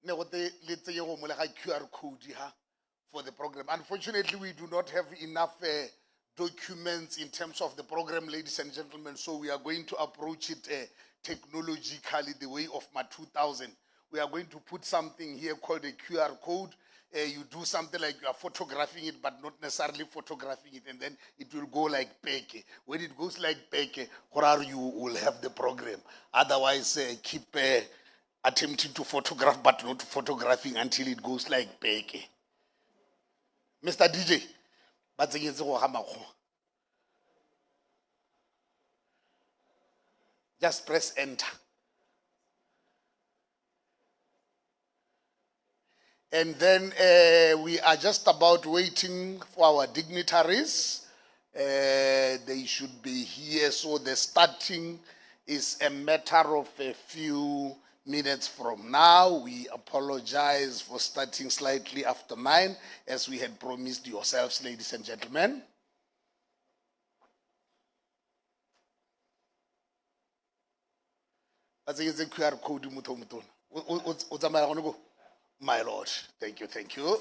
let's say QR code for the program. Unfortunately, we do not have enough documents in terms of the program, ladies and gentlemen, so we are going to approach it technologically the way of my 2000. We are going to put something here called a QR code. You do something like you are photographing it, but not necessarily photographing it, and then it will go like 𝗏𝗏𝗃𝗏. When it goes like 𝗏𝗏𝗃𝗏, you will have the program. Otherwise, keep attempting to photograph, but not photographing until it goes like 𝗏𝗏𝗃𝗏. Mr. DJ, just press enter. And then we are just about waiting for our dignitaries. They should be here. So the starting is a matter of a few minutes from now. We apologize for starting slightly after 9, as we had promised yourselves, ladies and gentlemen. That's a QR code. My Lord, thank you, thank you.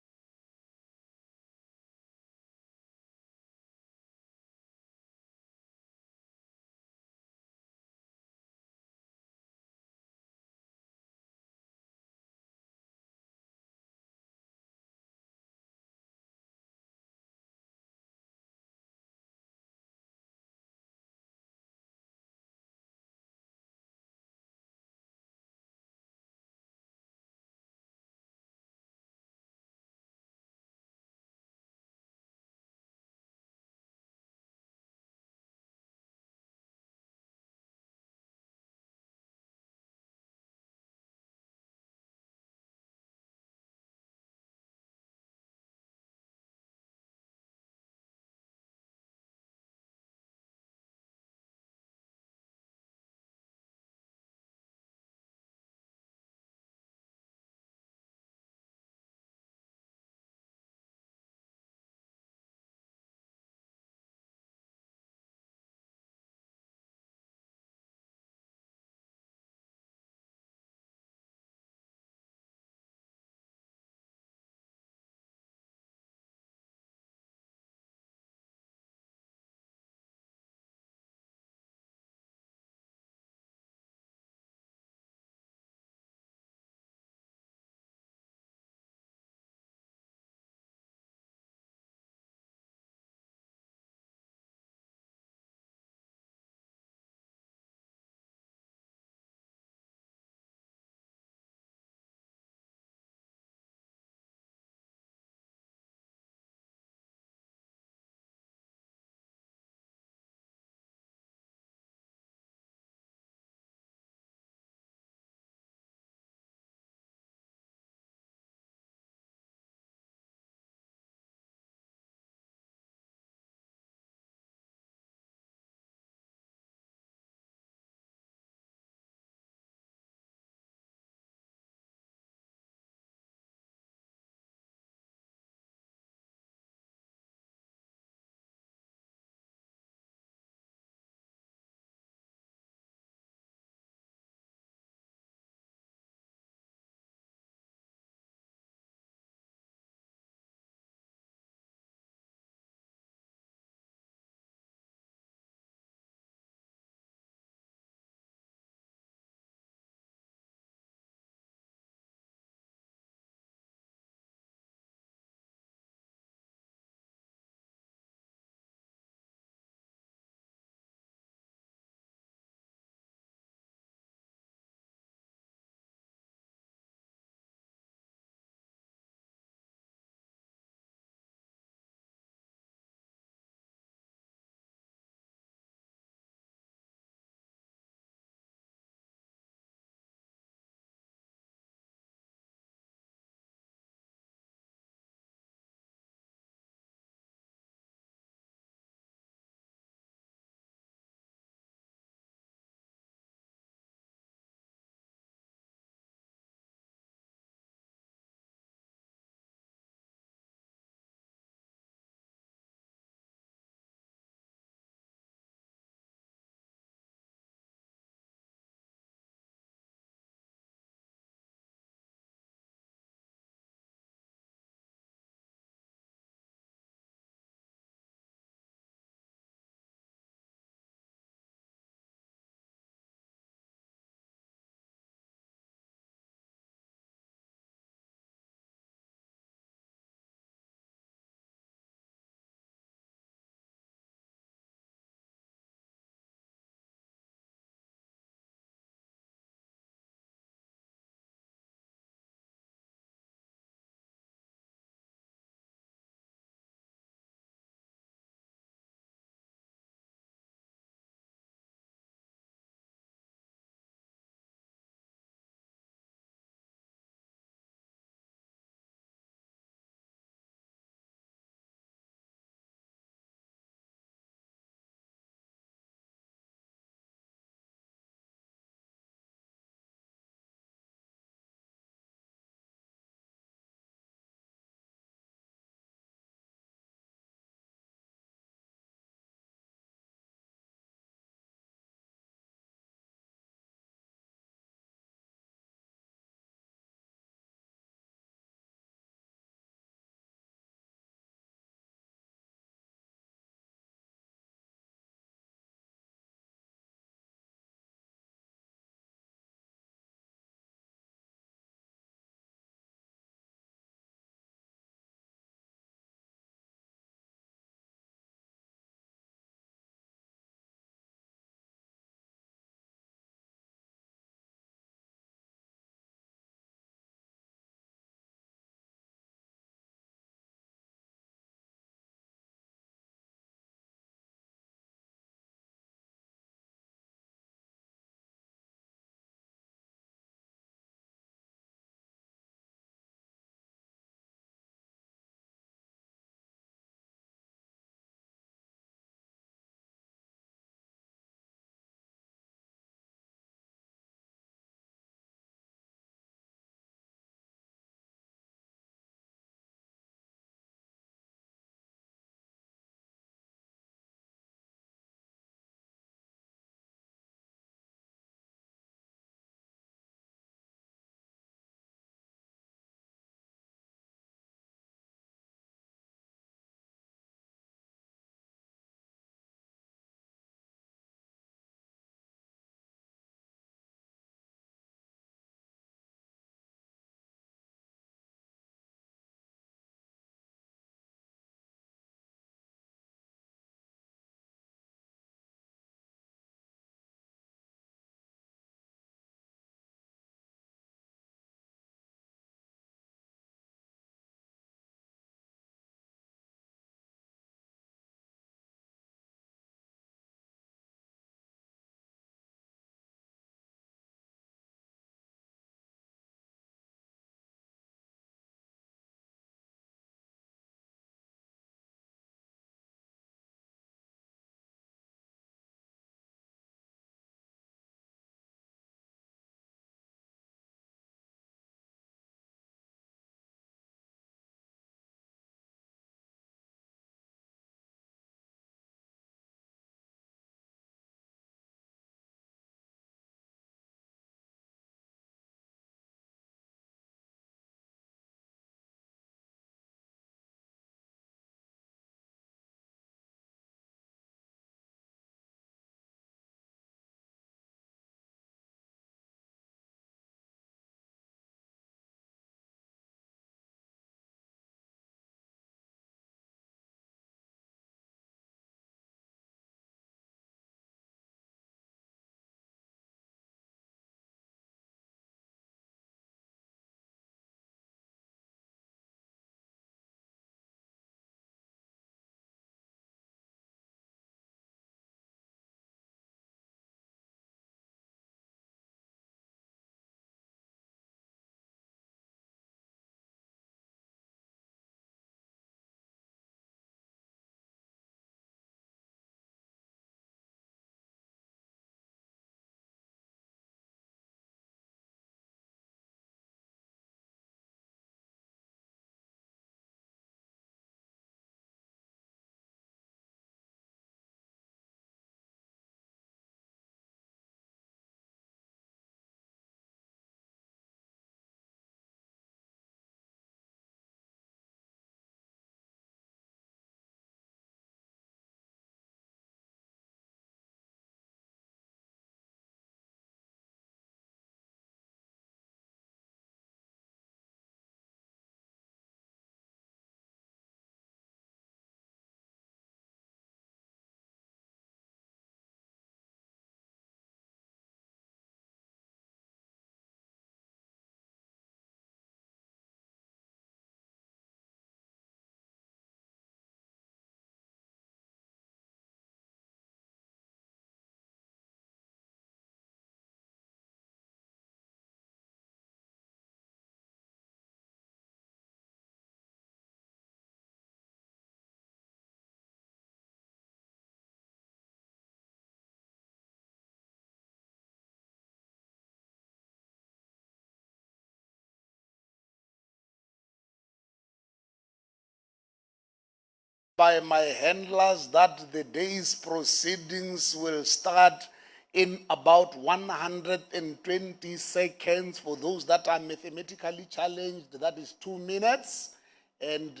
by my handlers that the day's proceedings will start in about 120 seconds. For those that are mathematically challenged, that is 2 minutes. And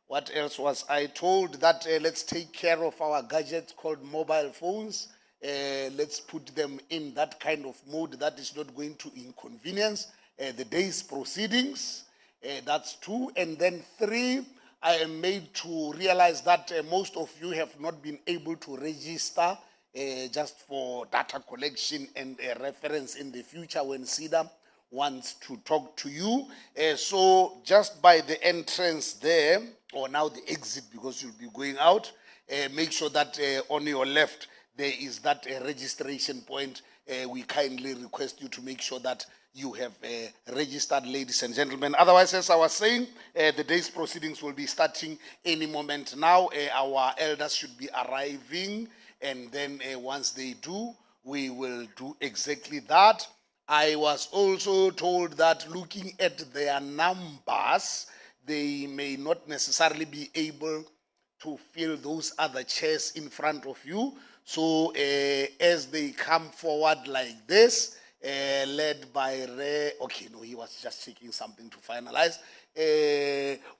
what else was I told? That let's take care of our gadgets called mobile phones. Let's put them in that kind of mode that is not going to inconvenience the day's proceedings. That's 2. And then 3, I am made to realize that most of you have not been able to register just for data collection and reference in the future when CEDA wants to talk to you. So just by the entrance there, or now the exit because you'll be going out, make sure that on your left there is that registration point. We kindly request you to make sure that you have registered, ladies and gentlemen. Otherwise, as I was saying, the day's proceedings will be starting any moment now. Our elders should be arriving, and then once they do, we will do exactly that. I was also told that looking at their numbers, they may not necessarily be able to fill those other chairs in front of you. So as they come forward like this, led by okay, no, he was just checking something to finalize.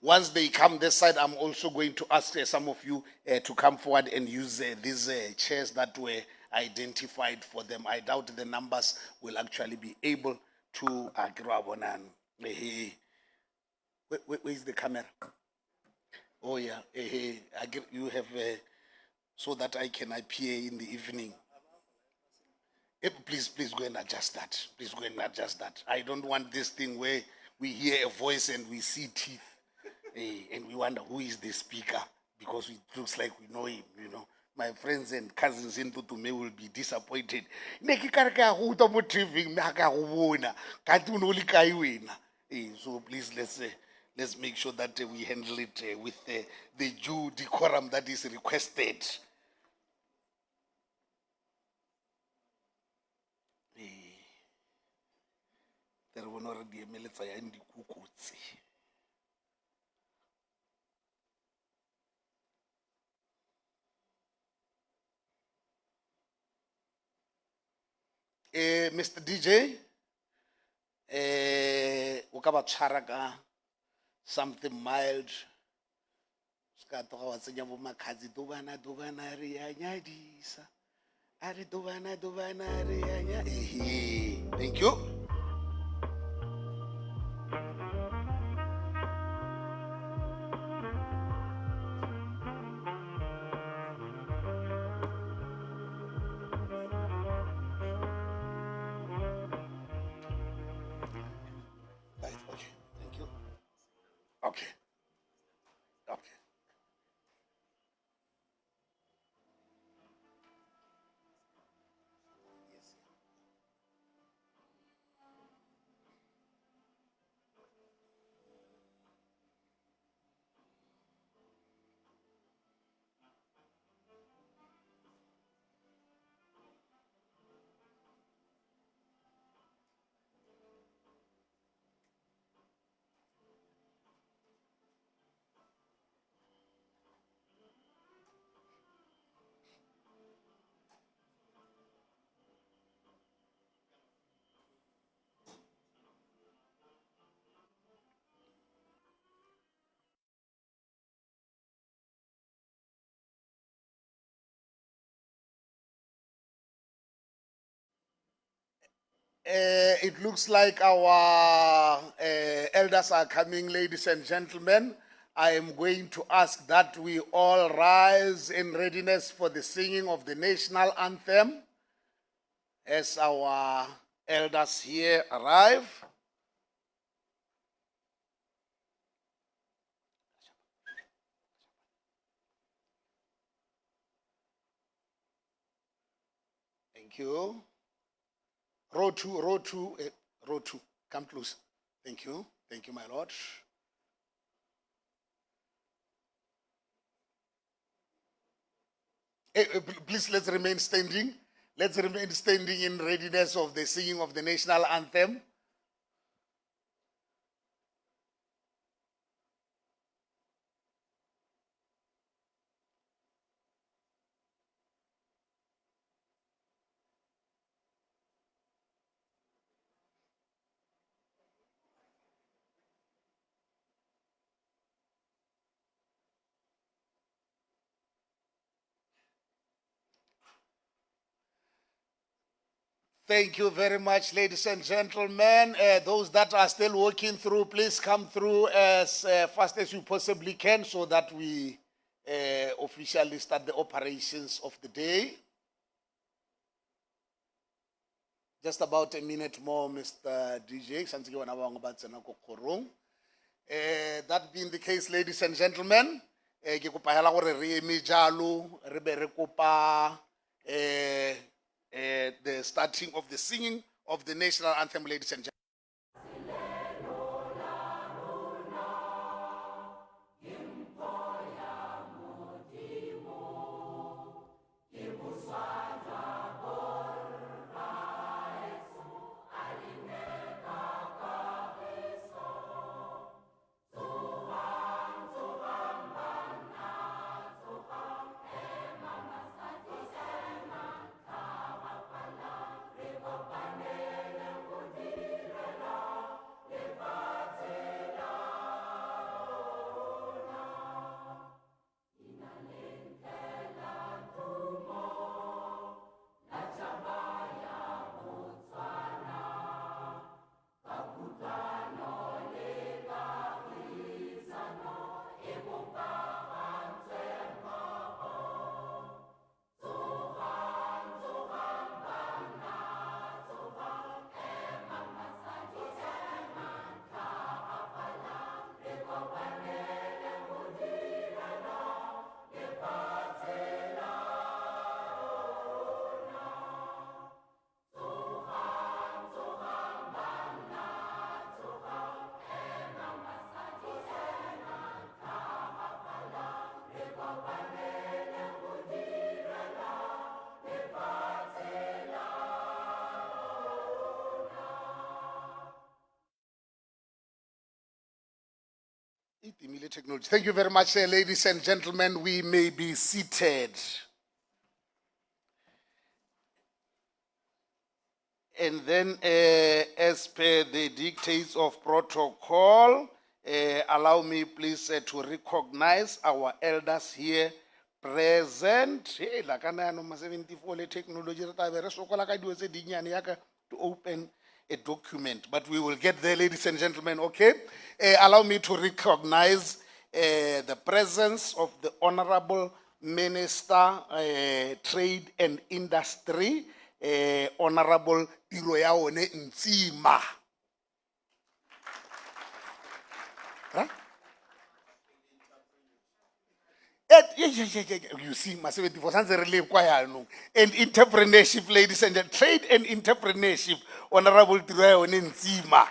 Once they come this side, I'm also going to ask some of you to come forward and use these chairs that were identified for them. I doubt the numbers will actually be able to where is the camera? Oh yeah, you have so that I can appear in the evening. Please go and adjust that. Please go and adjust that. I don't want this thing where we hear a voice and we see teeth, and we wonder who is the speaker, because it looks like we know him, you know. My friends and cousins in Tutume will be disappointed. So please, let's make sure that we handle it with the due decorum that is requested. Mr. DJ, 𝗥𝗲𝘃𝗺𝗃 something mild. Thank you. Right, okay. Thank you. Okay. Okay. It looks like our elders are coming, ladies and gentlemen. I am going to ask that we all rise in readiness for the singing of the national anthem as our elders here arrive. Thank you. Row two, come close. Thank you, my lord. Please, let's remain standing. Let's remain standing in readiness of the singing of the national anthem. Thank you very much, ladies and gentlemen. Those that are still working through, please come through as fast as you possibly can so that we officially start the operations of the day. Just about a minute more, Mr. DJ. That being the case, ladies and gentlemen, ke kopa hela gore re eme jalo, re be re kopa the starting of the singing of the national anthem, ladies and gentlemen. Technology. Thank you very much, ladies and gentlemen. We may be seated. And then, as per the dictates of protocol, allow me please to recognize our elders here present. Hey, la kana no 74 le technology to open a document, but we will get there, ladies and gentlemen, okay? Allow me to recognize the presence of the Honourable Minister, Trade and Industry, Honourable Tiroeaone Ntsima. Huh? You see, and entrepreneurship, ladies and gentlemen, trade and entrepreneurship, Honourable Tiroeaone Ntsima.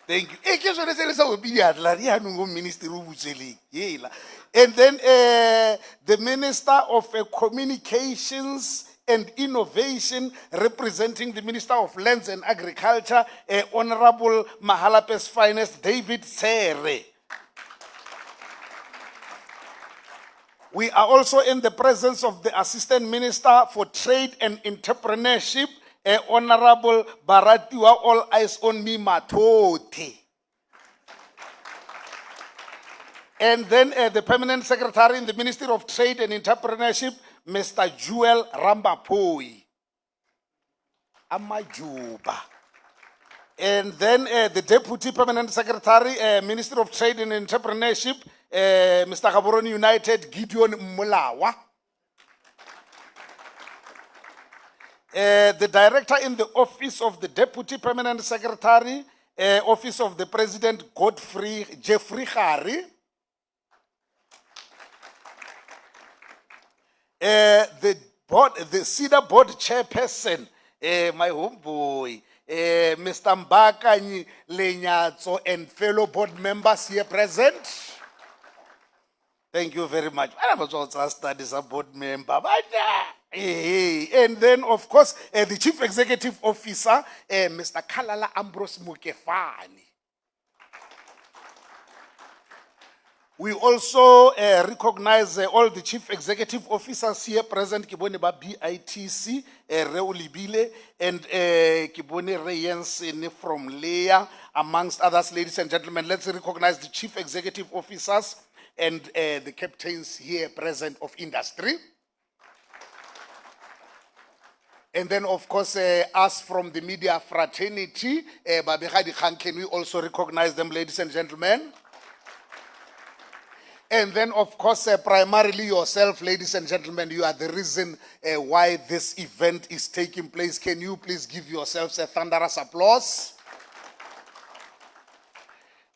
Thank you. And then the Minister of Communications and Innovation, representing the Minister of Lands and Agriculture, Honourable 𝗥𝗲𝗃𝗺𝗍 𝗪𝗂𝗃. We are also in the presence of the Assistant Minister for Trade and Entrepreneurship, Honourable 𝗥𝗲𝗃𝗺 all eyes on me Matoti. And then the Permanent Secretary in the Ministry of Trade and Entrepreneurship, Mr. 𝗔𝗴𝗲 Amajuba. And then the Deputy Permanent Secretary, Ministry of Trade and Entrepreneurship, Mr. Gaborone United, Gideon Mulawa. The Director in the Office of the Deputy Permanent Secretary, Office of the President, 𝗥𝗲𝘃𝗺𝗍𝗏. The CEDA Board Chairperson, my homeboy, Mr. 𝗥𝗲𝘃𝗺𝗃𝗺𝗪 and fellow board members here present. Thank you very much. I was also studied as a board member. And then, of course, the Chief Executive Officer, Mr. Khalala Ambrose Mokefane. We also recognize all the Chief Executive Officers here present, Kibone ba BITC, 𝗘𝗏𝗃𝗍𝗏, and Kibone Reyensen from Leia, amongst others, ladies and gentlemen. Let's recognize the Chief Executive Officers and the captains here present of industry. And then, of course, us from the media fraternity, 𝗵𝗲𝗃𝗃, can we also recognize them, ladies and gentlemen? And then, of course, primarily yourself, ladies and gentlemen, you are the reason why this event is taking place. Can you please give yourselves a thunderous applause?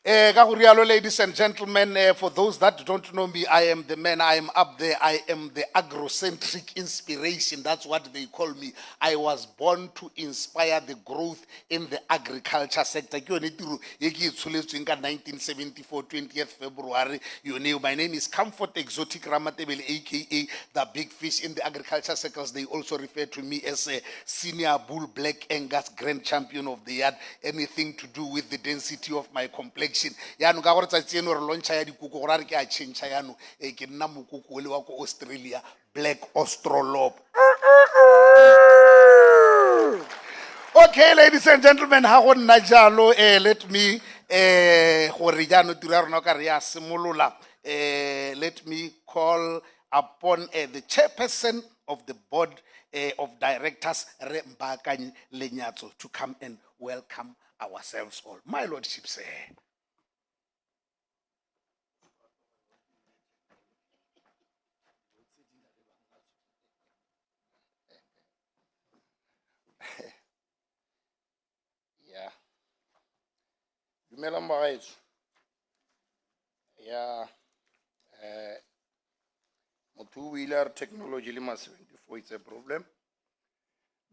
Ladies and gentlemen, for those that don't know me, I am the man, I am up there, I am the agrocentric inspiration, that's what they call me. I was born to inspire the growth in the agriculture sector. 1974, 20th February, you know, my name is 𝗥𝗲𝘃𝗺𝗺 aka the big fish in the agriculture sectors. They also refer to me as a senior bull black Angus grand champion of the yard, anything to do with the density of my complexion. Yanu ka gore tsatsi eno re launcha ya dikuku gore re ke a change yanu ke nna mokoko o le wa ko Australia, black Australorp. Okay, ladies and gentlemen, ha go nna jalo let me gore jaano tiro ya rona ka re ya simolola. Let me call upon the chairperson of the board of directors, 𝗥𝗲𝘃𝗺𝗃 to come and welcome ourselves all. My lordship, sir. Yeah. Dumelang bagaetsho. Yeah. Motho o ile a re technology le ma-74 it's a problem.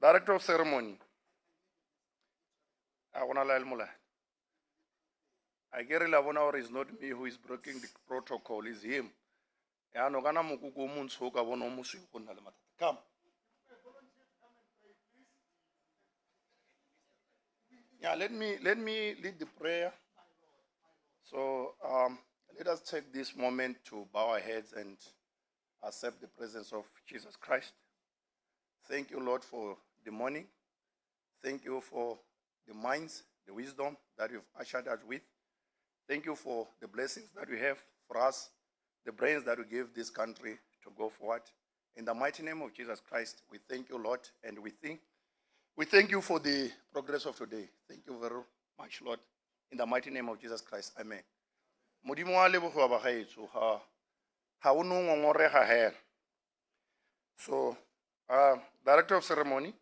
Director of ceremony. I get it, it's not me who is breaking the protocol, it's him. Come. Yeah, let me lead the prayer. So let us take this moment to bow our heads and accept the presence of Jesus Christ. Thank you, Lord, for the morning. Thank you for the minds, the wisdom that you've ushered us with. Thank you for the blessings that we have for us, the brains that we give this country to go forward. In the mighty name of Jesus Christ, we thank you, Lord, and we thank you for the progress of today. Thank you very much, Lord. In the mighty name of Jesus Christ, amen. Modimo wa lebogiwa bagaetsho ha o no ngongorega hela. So, Director of Ceremony,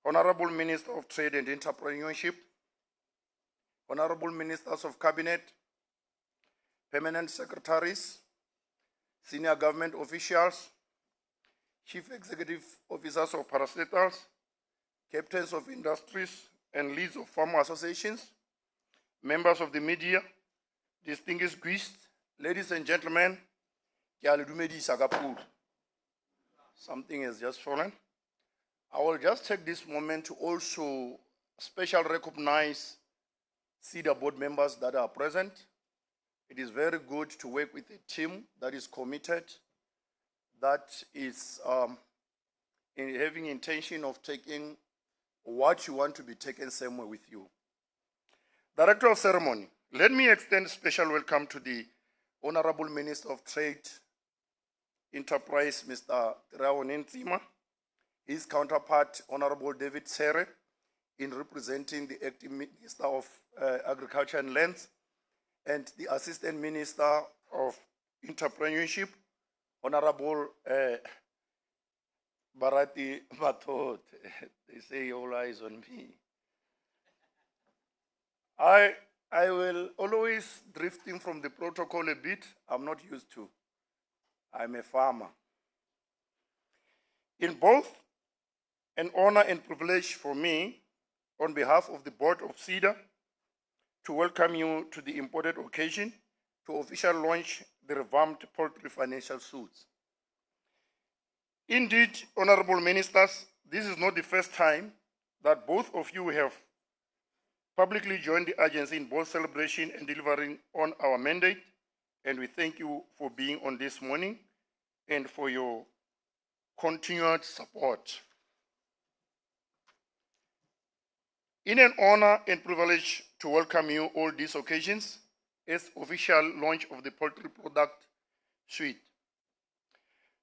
Honourable Minister of Trade and Entrepreneurship, Honourable Ministers of Cabinet, Permanent Secretaries, Senior Government Officials, Chief Executive Officers of Parastatals, Captains of Industries and Leads of Farmer Associations, members of the media, distinguished guests, ladies and gentlemen, something has just fallen. I will just take this moment to also specially recognize CEDA board members that are present. It is very good to work with a team that is committed, that is having intention of taking what you want to be taken somewhere with you. Director of Ceremony, let me extend special welcome to the Honourable Minister of Trade, Enterprise, Mr. Tiroeaone Ntsima, his counterpart, Honourable 𝗘𝗵𝘁𝗶𝗍, in representing the Acting Minister of Agriculture and Lands, and the Assistant Minister of Entrepreneurship, Honourable 𝗵𝗲𝗃𝗺𝗵𝗹. They say all eyes on me. I will always drifting from the protocol a bit. I'm not used to. I'm a farmer. In both an honor and privilege for me, on behalf of the board of CEDA, to welcome you to the important occasion to officially launch the revamped Poultry Financial Suite. Indeed, honorable ministers, this is not the first time that both of you have publicly joined the agency in both celebration and delivering on our mandate, and we thank you for being on this morning and for your continued support. In an honor and privilege to welcome you all these occasions as official launch of the Poultry Product Suite.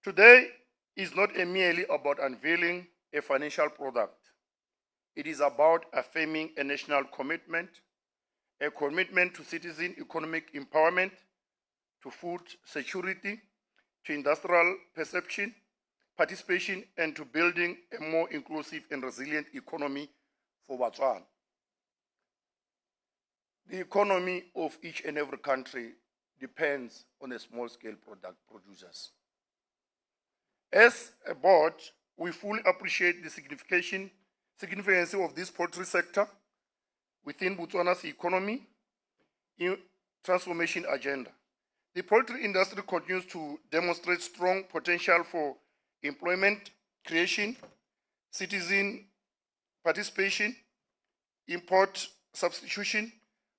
Today is not merely about unveiling a financial product. It is about affirming a national commitment, a commitment to citizen economic empowerment, to food security, to industrial participation, and to building a more inclusive and resilient economy for Botswana. The economy of each and every country depends on the small-scale producers. As a board, we fully appreciate the significance of this poultry sector within Botswana's economy transformation agenda. The poultry industry continues to demonstrate strong potential for employment creation, citizen participation, import substitution,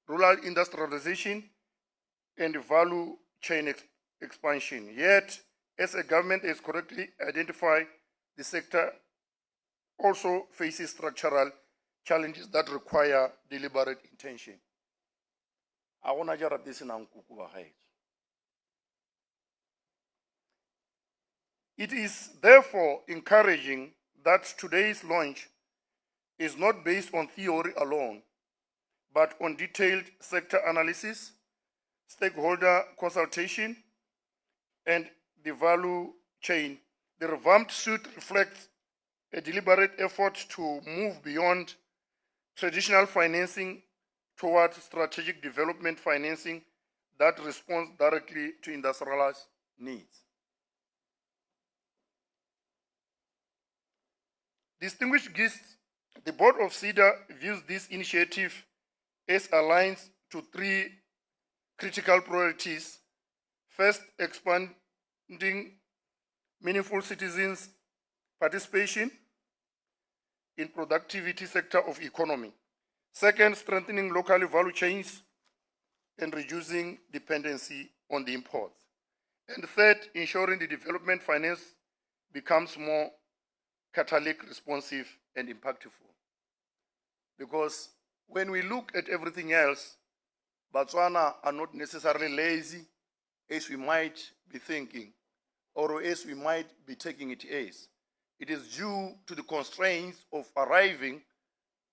rural industrialization, and value chain expansion. Yet, as a government has correctly identified, the sector also faces structural challenges that require deliberate intention. I want to jara this in 𝗔𝗲𝗃𝗺𝗏. It is therefore encouraging that today's launch is not based on theory alone, but on detailed sector analysis, stakeholder consultation, and the value chain. The revamped suite reflects a deliberate effort to move beyond traditional financing towards strategic development financing that responds directly to industrialized needs. Distinguished guests, the board of CEDA views this initiative as aligned to three critical priorities. First, expanding meaningful citizens' participation in productivity sector of economy. Second, strengthening local value chains and reducing dependency on the imports. And third, ensuring the development finance becomes more catalytic, responsive, and impactful. Because when we look at everything else, Botswana are not necessarily lazy as we might be thinking, or as we might be taking it as. It is due to the constraints of arriving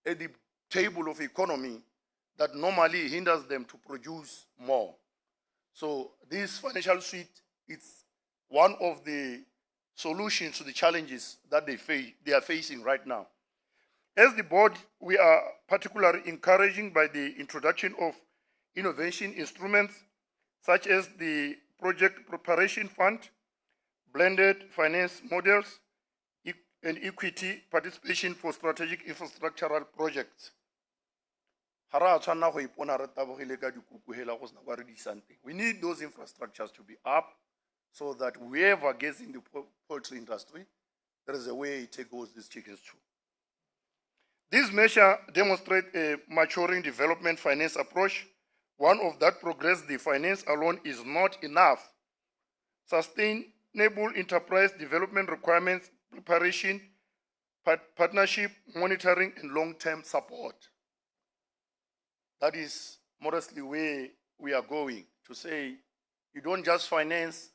at the table of economy that normally hinders them to produce more. So this financial suite is one of the solutions to the challenges that they are facing right now. As the board, we are particularly encouraging by the introduction of innovation instruments such as the Project Preparation Fund, blended finance models, and equity participation for strategic infrastructural projects. We need those infrastructures to be up so that whoever gets in the poultry industry, there is a way to take these chickens too. This measure demonstrates a maturing development finance approach. One of that progress, the finance alone is not enough. Sustainable enterprise development requirements, preparation, partnership, monitoring, and long-term support. That is modestly where we are going, to say you don't just finance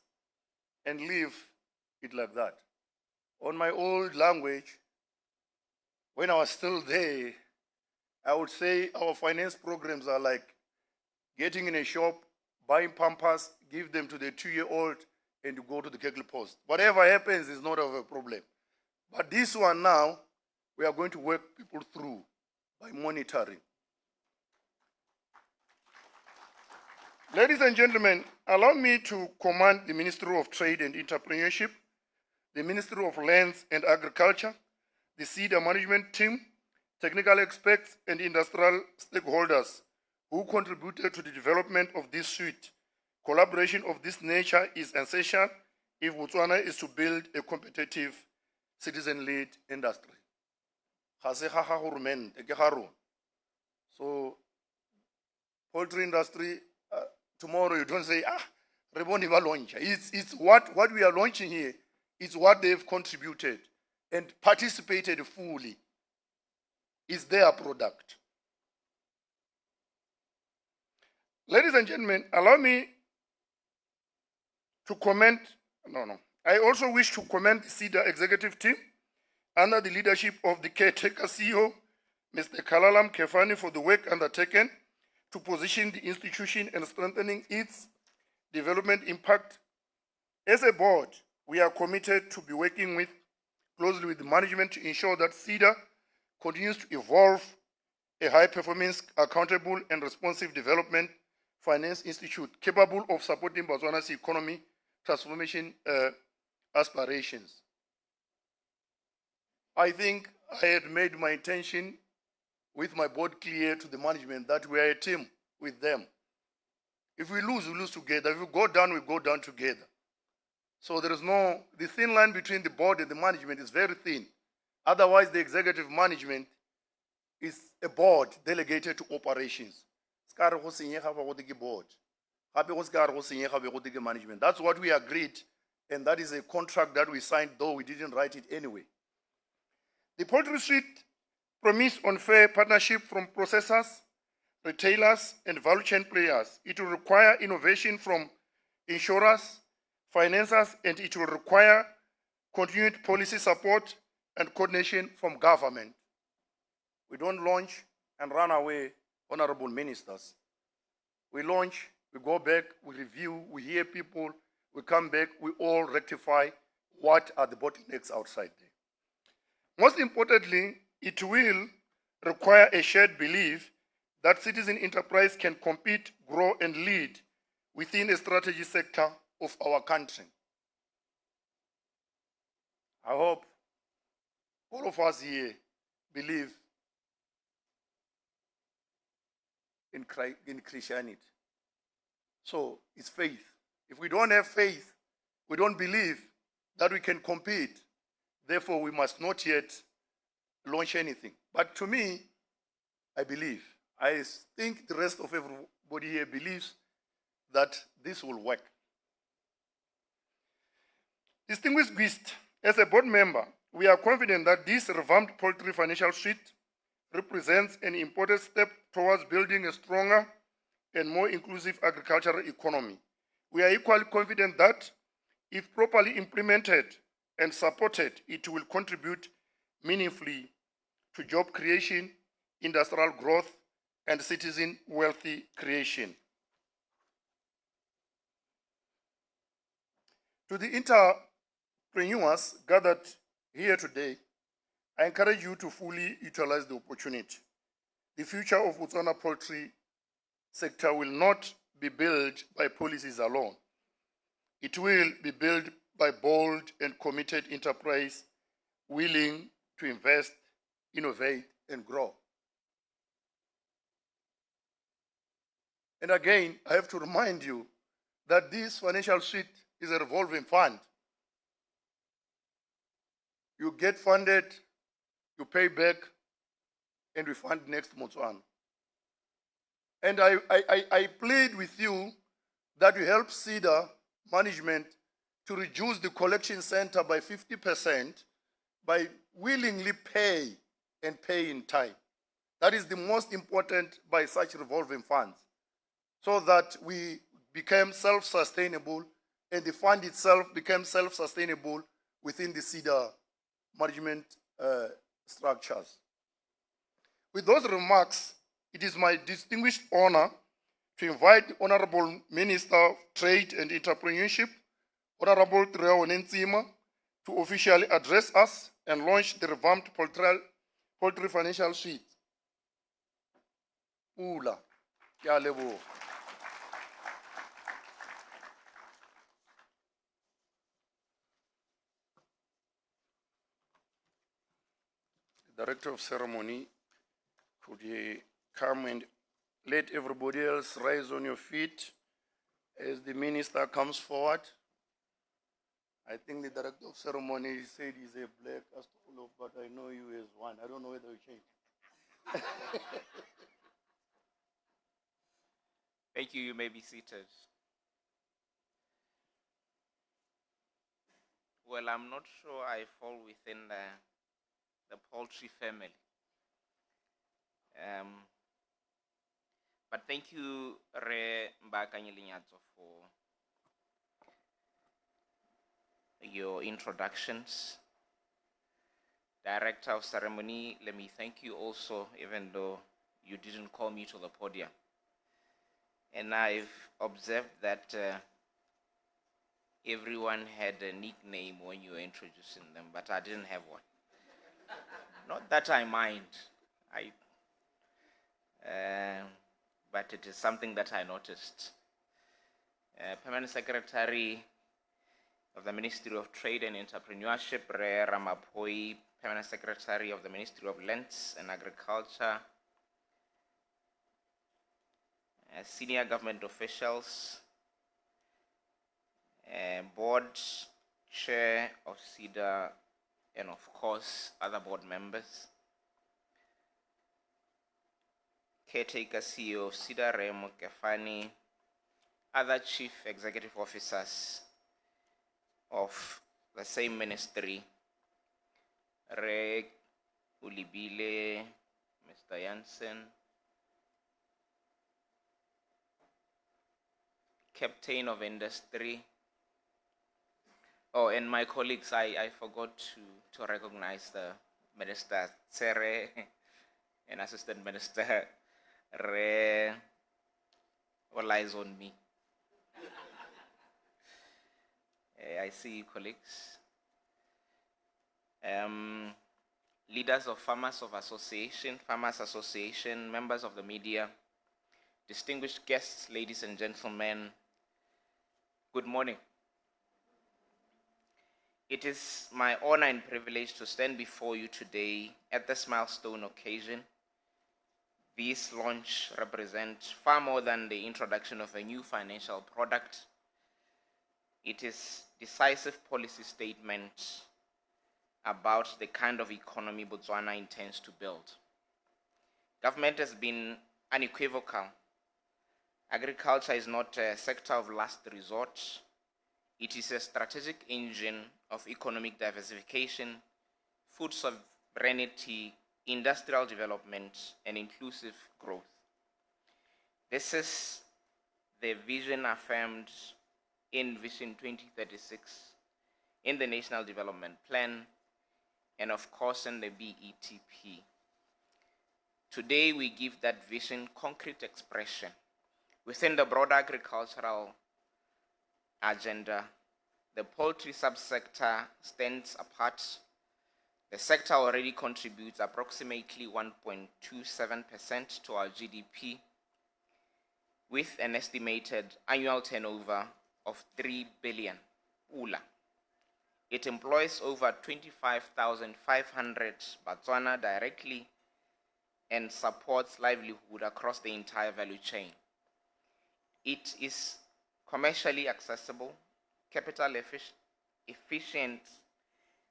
and leave it like that. On my old language, when I was still there, I would say our finance programs are like getting in a shop, buying Pampers, give them to the 2-year-old, and you go to the 𝗥𝗲𝗃𝗺𝗺. Whatever happens is not of a problem. But this one now, we are going to work people through by monitoring. Ladies and gentlemen, allow me to commend the Ministry of Trade and Entrepreneurship, the Ministry of Lands and Agriculture, the CEDA management team, technical experts, and industrial stakeholders who contributed to the development of this suite. Collaboration of this nature is essential if Botswana is to build a competitive, citizen-led industry. So, poultry industry, tomorrow you don't say, launch. It's what we are launching here. It's what they've contributed and participated fully. It's their product. Ladies and gentlemen, allow me to comment. I also wish to commend the CEDA executive team under the leadership of the caretaker CEO, Mr. 𝗘𝗲𝗃 𝗪𝗂𝗃, for the work undertaken to position the institution and strengthening its development impact. As a board, we are committed to be working closely with the management to ensure that CEDA continues to evolve a high-performance, accountable, and responsive development finance institute capable of supporting Botswana's economy transformation aspirations. I think I had made my intention with my board clear to the management that we are a team with them. If we lose together. If we go down, we go down together. So there is the thin line between the board and the management is very thin. Otherwise, the executive management is a board delegated to operations. Management. That's what we agreed, and that is a contract that we signed, though we didn't write it anyway. The Poultry Suite promise on fair partnership from processors, retailers, and value chain players. It will require innovation from insurers, financiers, and it will require continued policy support and coordination from government. We don't launch and run away, honorable ministers. We launch, we go back, we review, we hear people, we come back, we all rectify what are the bottlenecks outside there. Most importantly, it will require a shared belief that citizen enterprise can compete, grow, and lead within a strategic sector of our country. I hope all of us here believe in Christianity. So it's faith. If we don't have faith, we don't believe that we can compete. Therefore, we must not yet launch anything. But to me, I believe. I think the rest of everybody here believes that this will work. Distinguished guests, as a board member, we are confident that this revamped Poultry Financial Suite represents an important step towards building a stronger and more inclusive agricultural economy. We are equally confident that, if properly implemented and supported, it will contribute meaningfully to job creation, industrial growth, and citizen wealthy creation. To the entrepreneurs gathered here today, I encourage you to fully utilize the opportunity. The future of Botswana poultry sector will not be built by policies alone. It will be built by bold and committed enterprise willing to invest, innovate, and grow. And again, I have to remind you that this financial suite is a revolving fund. You get funded, you pay back, and we fund next Botswana. And I plead with you that you help CEDA management to reduce the collection center by 50% by willingly pay and pay in time. That is the most important by such revolving funds, so that we become self-sustainable and the fund itself becomes self-sustainable within the CEDA management structures. With those remarks, it is my distinguished honor to invite the Honourable Minister of Trade and Entrepreneurship, Honourable Tiroeaone Ntsima, to officially address us and launch the revamped Poultry Financial Suite. Pula, 𝗙𝗲𝗃𝗺𝗍𝗃. The Director of Ceremony, could you come and let everybody else rise on your feet as the minister comes forward? I think the Director of Ceremony said he's a black astrologer, but I know you as one. I don't know whether you changed. Thank you. You may be seated. Well, I'm not sure I fall within the poultry family. But thank you, 𝗥𝗲𝗃𝗵𝗃 for your introductions. Director of Ceremony, let me thank you also, even though you didn't call me to the podium. And I've observed that everyone had a nickname when you were introducing them, but I didn't have one. Not that I mind, but it is something that I noticed. Permanent Secretary of the Ministry of Trade and Entrepreneurship, 𝗥𝗲𝘃𝗺𝗍, Permanent Secretary of the Ministry of Lands and Agriculture, senior government officials, board chair of CEDA, and of course other board members. Caretaker CEO of CEDA, 𝗥𝗲𝘃𝗺𝗃, other chief executive officers of the same ministry, 𝗘𝗵𝘁𝗿𝗆𝗍𝗍, Mr. Jansen, Captain of Industry. Oh, and my colleagues, I forgot to recognize the Minister Tsere and Assistant Minister all eyes on me. I see you, colleagues. Leaders of Farmers Association, members of the media, distinguished guests, ladies and gentlemen, good morning. It is my honor and privilege to stand before you today at this milestone occasion. This launch represents far more than the introduction of a new financial product. It is a decisive policy statement about the kind of economy Botswana intends to build. Government has been unequivocal. Agriculture is not a sector of last resort. It is a strategic engine of economic diversification, food sovereignty, industrial development, and inclusive growth. This is the vision affirmed in Vision 2036, in the National Development Plan, and of course in the BETP. Today we give that vision concrete expression. Within the broader agricultural agenda, the poultry subsector stands apart. The sector already contributes approximately 1.27% to our GDP, with an estimated annual turnover of 3 billion ULA. It employs over 25,500 Botswana directly and supports livelihood across the entire value chain. It is commercially accessible, capital efficient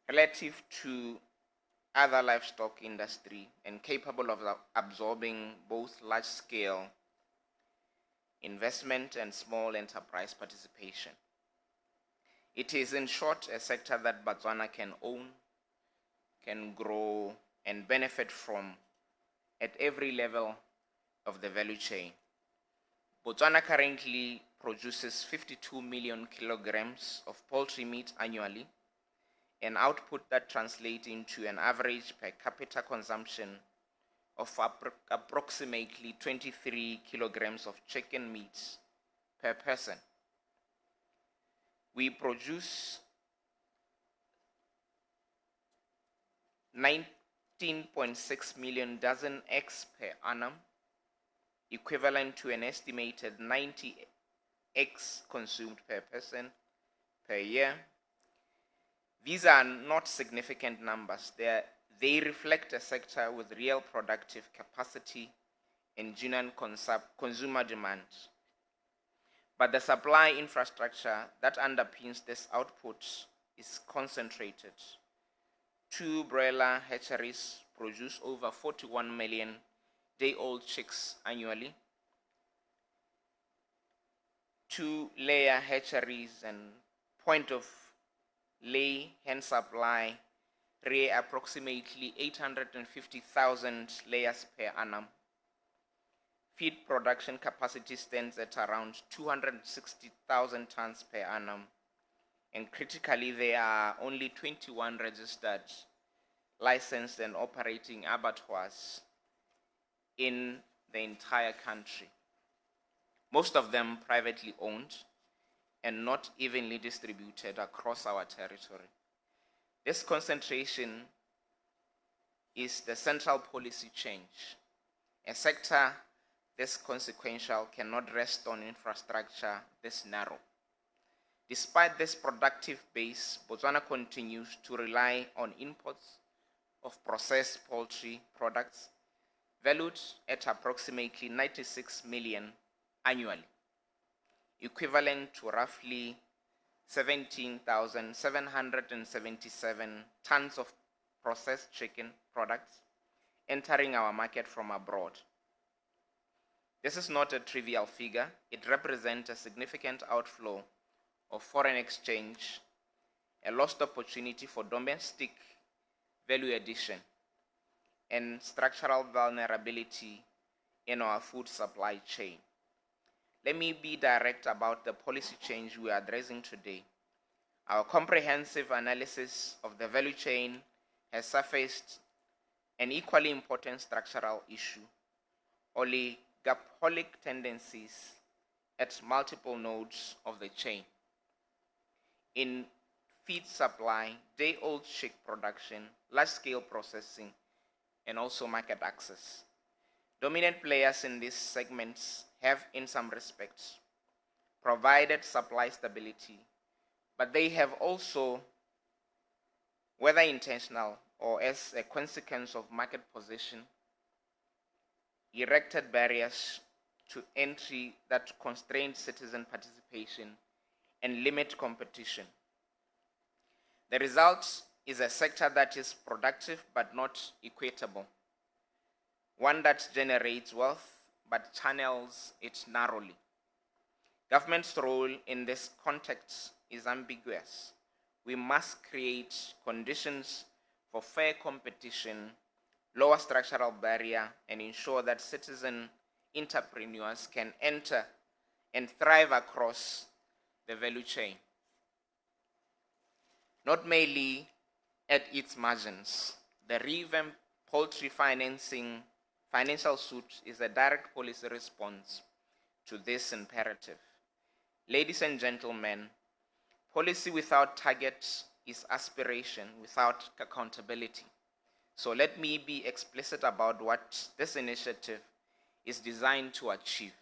relative to other livestock industry, and capable of absorbing both large-scale investment and small enterprise participation. It is, in short, a sector that Botswana can own, can grow, and benefit from at every level of the value chain. Botswana currently produces 52 million kilograms of poultry meat annually, an output that translates into an average per capita consumption of approximately 23 kilograms of chicken meat per person. We produce 19.6 million dozen eggs per annum, equivalent to an estimated 90 eggs consumed per person per year. These are not significant numbers. They reflect a sector with real productive capacity and genuine consumer demand. But the supply infrastructure that underpins this output is concentrated. 2 broiler hatcheries produce over 41 million day-old chicks annually. 2 layer hatcheries and point-of-lay hen supply rear approximately 850,000 layers per annum. Feed production capacity stands at around 260,000 tons per annum. And critically, there are only 21 registered licensed and operating abattoirs in the entire country, most of them privately owned and not evenly distributed across our territory. This concentration is the central policy change. A sector this consequential cannot rest on infrastructure this narrow. Despite this productive base, Botswana continues to rely on imports of processed poultry products valued at approximately 96 million annually, equivalent to roughly 17,777 tons of processed chicken products entering our market from abroad. This is not a trivial figure. It represents a significant outflow of foreign exchange, a lost opportunity for domestic value addition, and structural vulnerability in our food supply chain. Let me be direct about the policy change we are addressing today. Our comprehensive analysis of the value chain has surfaced an equally important structural issue: 𝗤𝗏𝗃 tendencies at multiple nodes of the chain. In feed supply, day-old chick production, large-scale processing, and also market access. Dominant players in these segments have, in some respects, provided supply stability, but they have also, whether intentional or as a consequence of market position, erected barriers to entry that constrain citizen participation and limit competition. The result is a sector that is productive but not equitable, one that generates wealth but channels it narrowly. Government's role in this context is ambiguous. We must create conditions for fair competition, lower structural barrier, and ensure that citizen entrepreneurs can enter and thrive across the value chain, not merely at its margins. The revamped Poultry Financial Suite is a direct policy response to this imperative. Ladies and gentlemen, policy without target is aspiration without accountability. So let me be explicit about what this initiative is designed to achieve: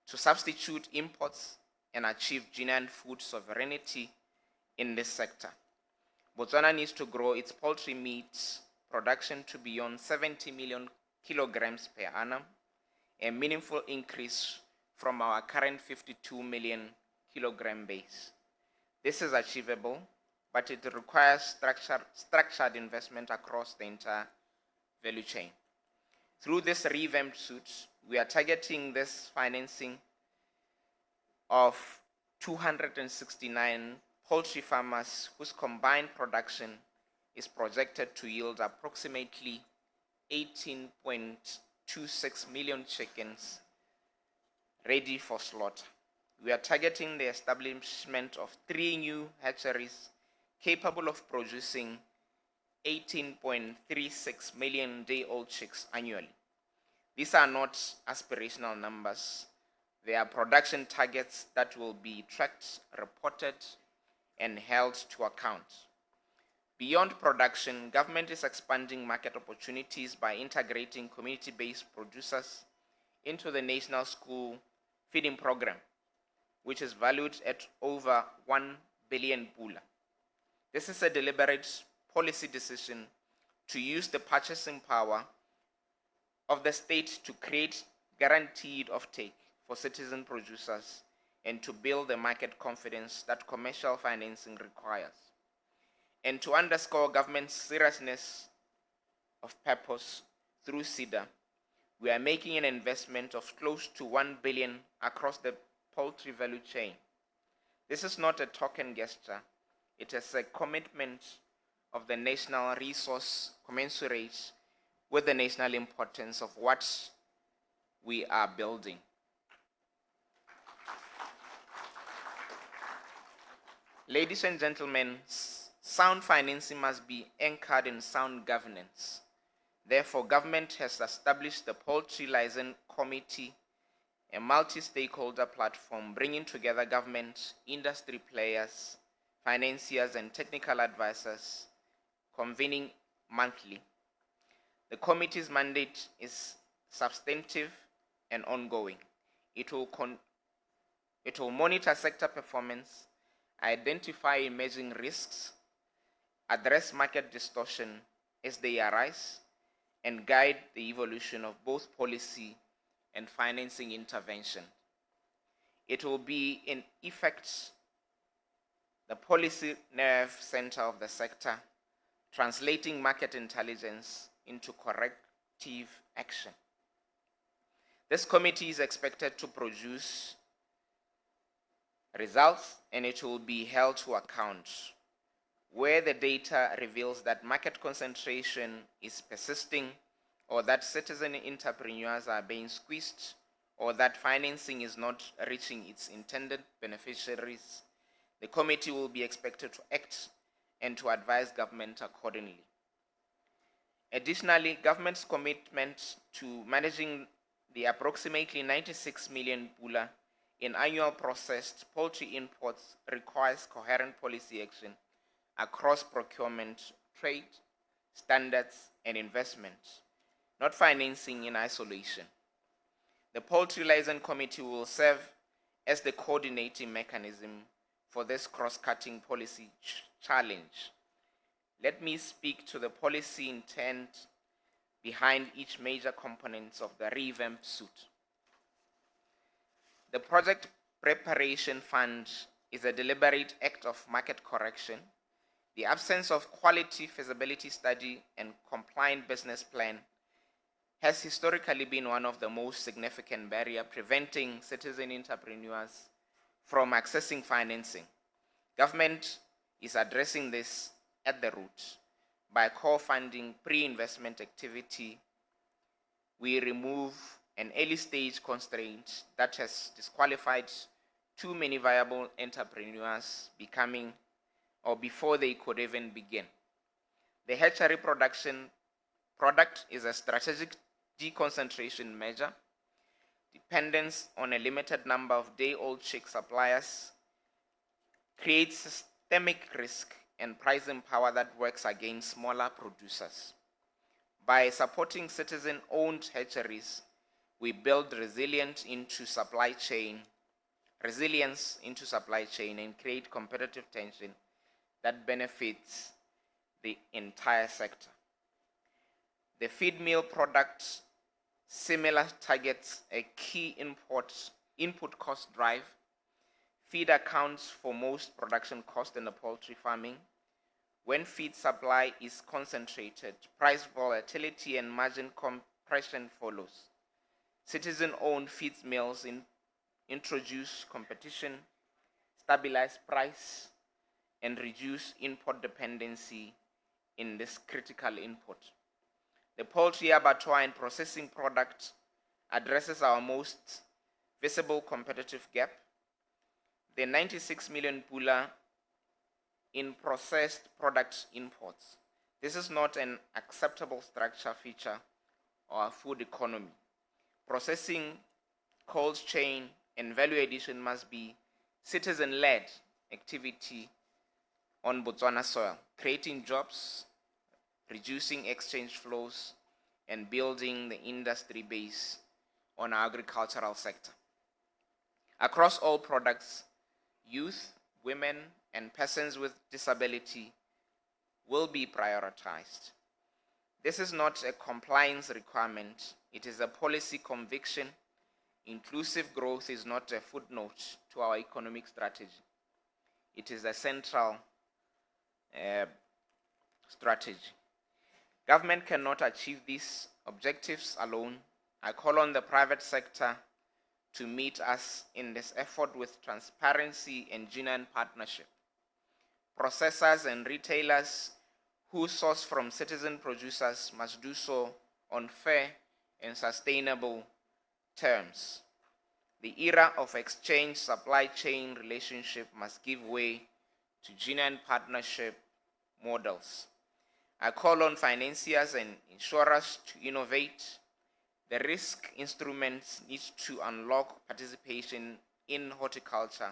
to substitute imports and achieve genuine food sovereignty in this sector. Botswana needs to grow its poultry meat production to beyond 70 million kilograms per annum, a meaningful increase from our current 52 million kilogram base. This is achievable, but it requires structured investment across the entire value chain. Through this revamped suite, we are targeting this financing of 269 poultry farmers whose combined production is projected to yield approximately 18.26 million chickens ready for slaughter. We are targeting the establishment of 3 new hatcheries capable of producing 18.36 million day-old chicks annually. These are not aspirational numbers. They are production targets that will be tracked, reported, and held to account. Beyond production, government is expanding market opportunities by integrating community-based producers into the National School Feeding Program, which is valued at over 1 billion pula. This is a deliberate policy decision to use the purchasing power of the state to create guaranteed offtake for citizen producers and to build the market confidence that commercial financing requires. And to underscore government's seriousness of purpose through CEDA, we are making an investment of close to 1 billion across the poultry value chain. This is not a token gesture. It is a commitment of the national resource commensurate with the national importance of what we are building. Ladies and gentlemen, sound financing must be anchored in sound governance. Therefore, government has established the Poultry License Committee, a multi-stakeholder platform bringing together government, industry players, financiers, and technical advisors, convening monthly. The committee's mandate is substantive and ongoing. It will monitor sector performance, identify emerging risks, address market distortion as they arise, and guide the evolution of both policy and financing intervention. It will be, in effect, the policy nerve center of the sector, translating market intelligence into corrective action. This committee is expected to produce results, and it will be held to account where the data reveals that market concentration is persisting, or that citizen entrepreneurs are being squeezed, or that financing is not reaching its intended beneficiaries. The committee will be expected to act and to advise government accordingly. Additionally, government's commitment to managing the approximately 96 million pula in annual processed poultry imports requires coherent policy action across procurement, trade, standards, and investment, not financing in isolation. The Poultry License Committee will serve as the coordinating mechanism for this cross-cutting policy challenge. Let me speak to the policy intent behind each major component of the revamped suit. The Project Preparation Fund is a deliberate act of market correction. The absence of quality feasibility study and compliant business plan has historically been one of the most significant barriers preventing citizen entrepreneurs from accessing financing. Government is addressing this at the root. By co-funding pre-investment activity, we remove an early stage constraint that has disqualified too many viable entrepreneurs becoming or before they could even begin. The hatchery product is a strategic deconcentration measure. Dependence on a limited number of day-old chick suppliers creates systemic risk and pricing power that works against smaller producers. By supporting citizen-owned hatcheries, we build resilience into supply chain and create competitive tension that benefits the entire sector. The feed meal product similar targets a key input cost drive. Feed accounts for most production cost in the poultry farming. When feed supply is concentrated, price volatility and margin compression follows. Citizen-owned feed mills introduce competition, stabilize price, and reduce import dependency in this critical input. The poultry abattoir and processing product addresses our most visible competitive gap. The 96 million pula in processed product imports. This is not an acceptable structure feature or a food economy. Processing, cold chain, and value addition must be citizen-led activity on Botswana soil, creating jobs, reducing exchange flows, and building the industry base on our agricultural sector. Across all products, youth, women, and persons with disability will be prioritized. This is not a compliance requirement, it is a policy conviction. Inclusive growth is not a footnote to our economic strategy. It is a central strategy. Government cannot achieve these objectives alone. I call on the private sector to meet us in this effort with transparency and genuine partnership. Processors and retailers who source from citizen producers must do so on fair and sustainable terms. The era of exchange supply chain relationship must give way to genuine partnership models. I call on financiers and insurers to innovate. The risk instruments need to unlock participation in horticulture,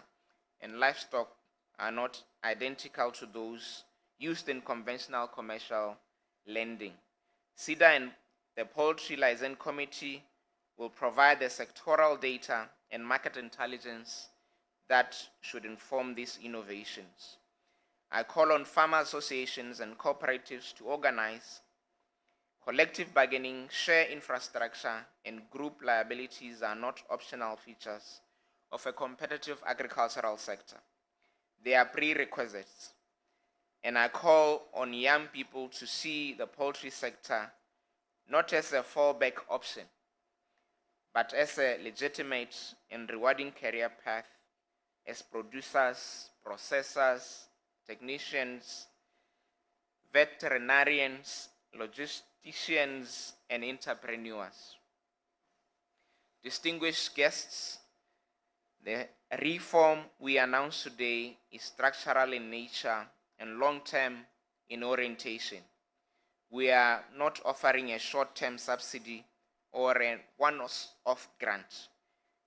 and livestock are not identical to those used in conventional commercial lending. CEDA and the Poultry Licensing Committee will provide the sectoral data and market intelligence that should inform these innovations. I call on farmer associations and cooperatives to organize. Collective bargaining, share infrastructure, and group liabilities are not optional features of a competitive agricultural sector. They are prerequisites. And I call on young people to see the poultry sector not as a fallback option, but as a legitimate and rewarding career path as producers, processors, technicians, veterinarians, logisticians, and entrepreneurs. Distinguished guests, the reform we announce today is structural in nature and long-term in orientation. We are not offering a short-term subsidy or a one-off grant.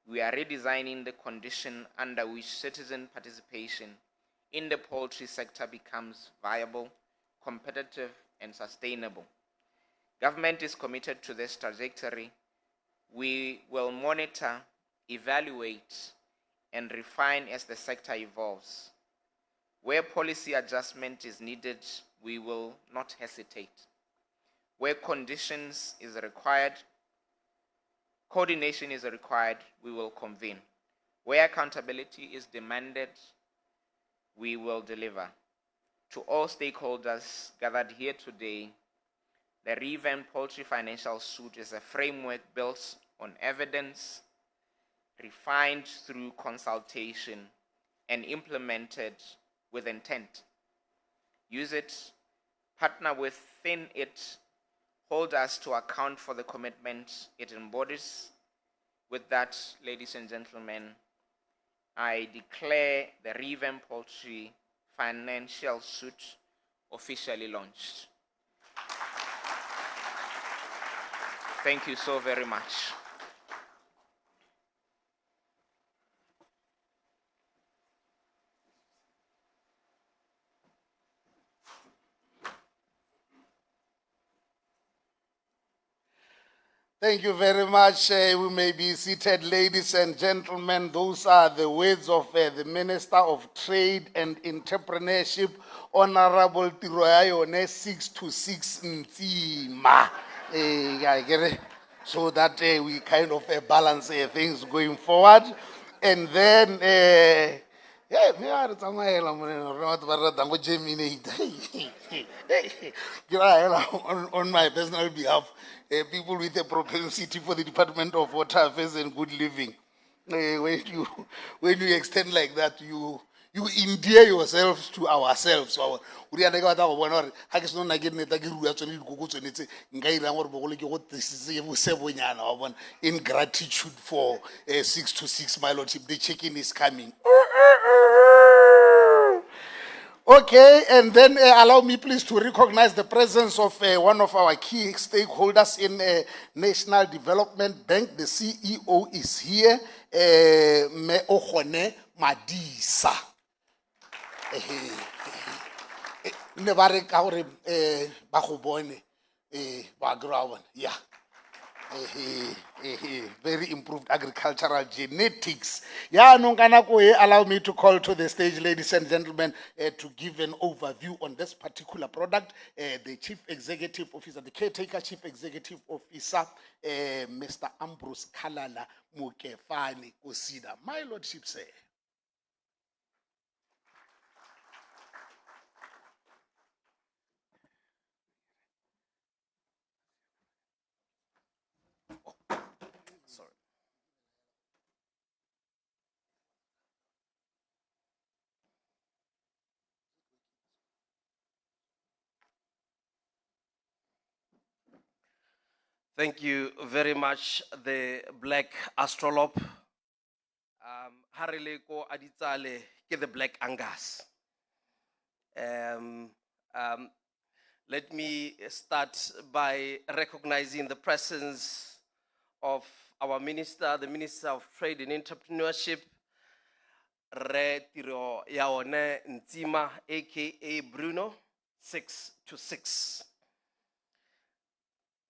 We are redesigning the condition under which citizen participation in the poultry sector becomes viable, competitive, and sustainable. Government is committed to this trajectory. We will monitor, evaluate, and refine as the sector evolves. Where policy adjustment is needed, we will not hesitate. Where coordination is required, we will convene. Where accountability is demanded, we will deliver. To all stakeholders gathered here today, the revamped Poultry Financial Suite is a framework built on evidence, refined through consultation, and implemented with intent. Use it, partner within it, hold us to account for the commitment it embodies. With that, ladies and gentlemen, I declare the revamped Poultry Financial Suite officially launched. Thank you so very much. Thank you very much. We may be seated, ladies and gentlemen. Those are the words of the Minister of Trade and Entrepreneurship, Honourable Tiroeaone Ntsima. I get it. So that we kind of balance things going forward. And then, on my personal behalf, people with a propensity for the Department of Water Affairs and Good Living. When you extend like that, you endear yourselves to ourselves. So in gratitude for 626, my lordship, the check-in is coming. Okay, and then allow me please to recognize the presence of one of our key stakeholders in National Development Bank. The CEO is here, 𝗥𝗲𝗃𝗺𝗺 𝗏𝗃𝗃𝗃. Yeah. Very improved agricultural genetics. Yeah, allow me to call to the stage, ladies and gentlemen, to give an overview on this particular product. The Chief Executive Officer, the Caretaker Chief Executive Officer, Mr. Ambrose Kalala Mukefane Kosida. My Lordship, sir. Thank you very much, the Black Astrolabe. 𝗥𝗲𝗃𝗺𝗺 𝗙𝗶𝗹 ke the Black Angus. Let me start by recognizing the presence of our minister, the Minister of Trade and Entrepreneurship, Tiroeaone Ntsima, aka Bruno, 626.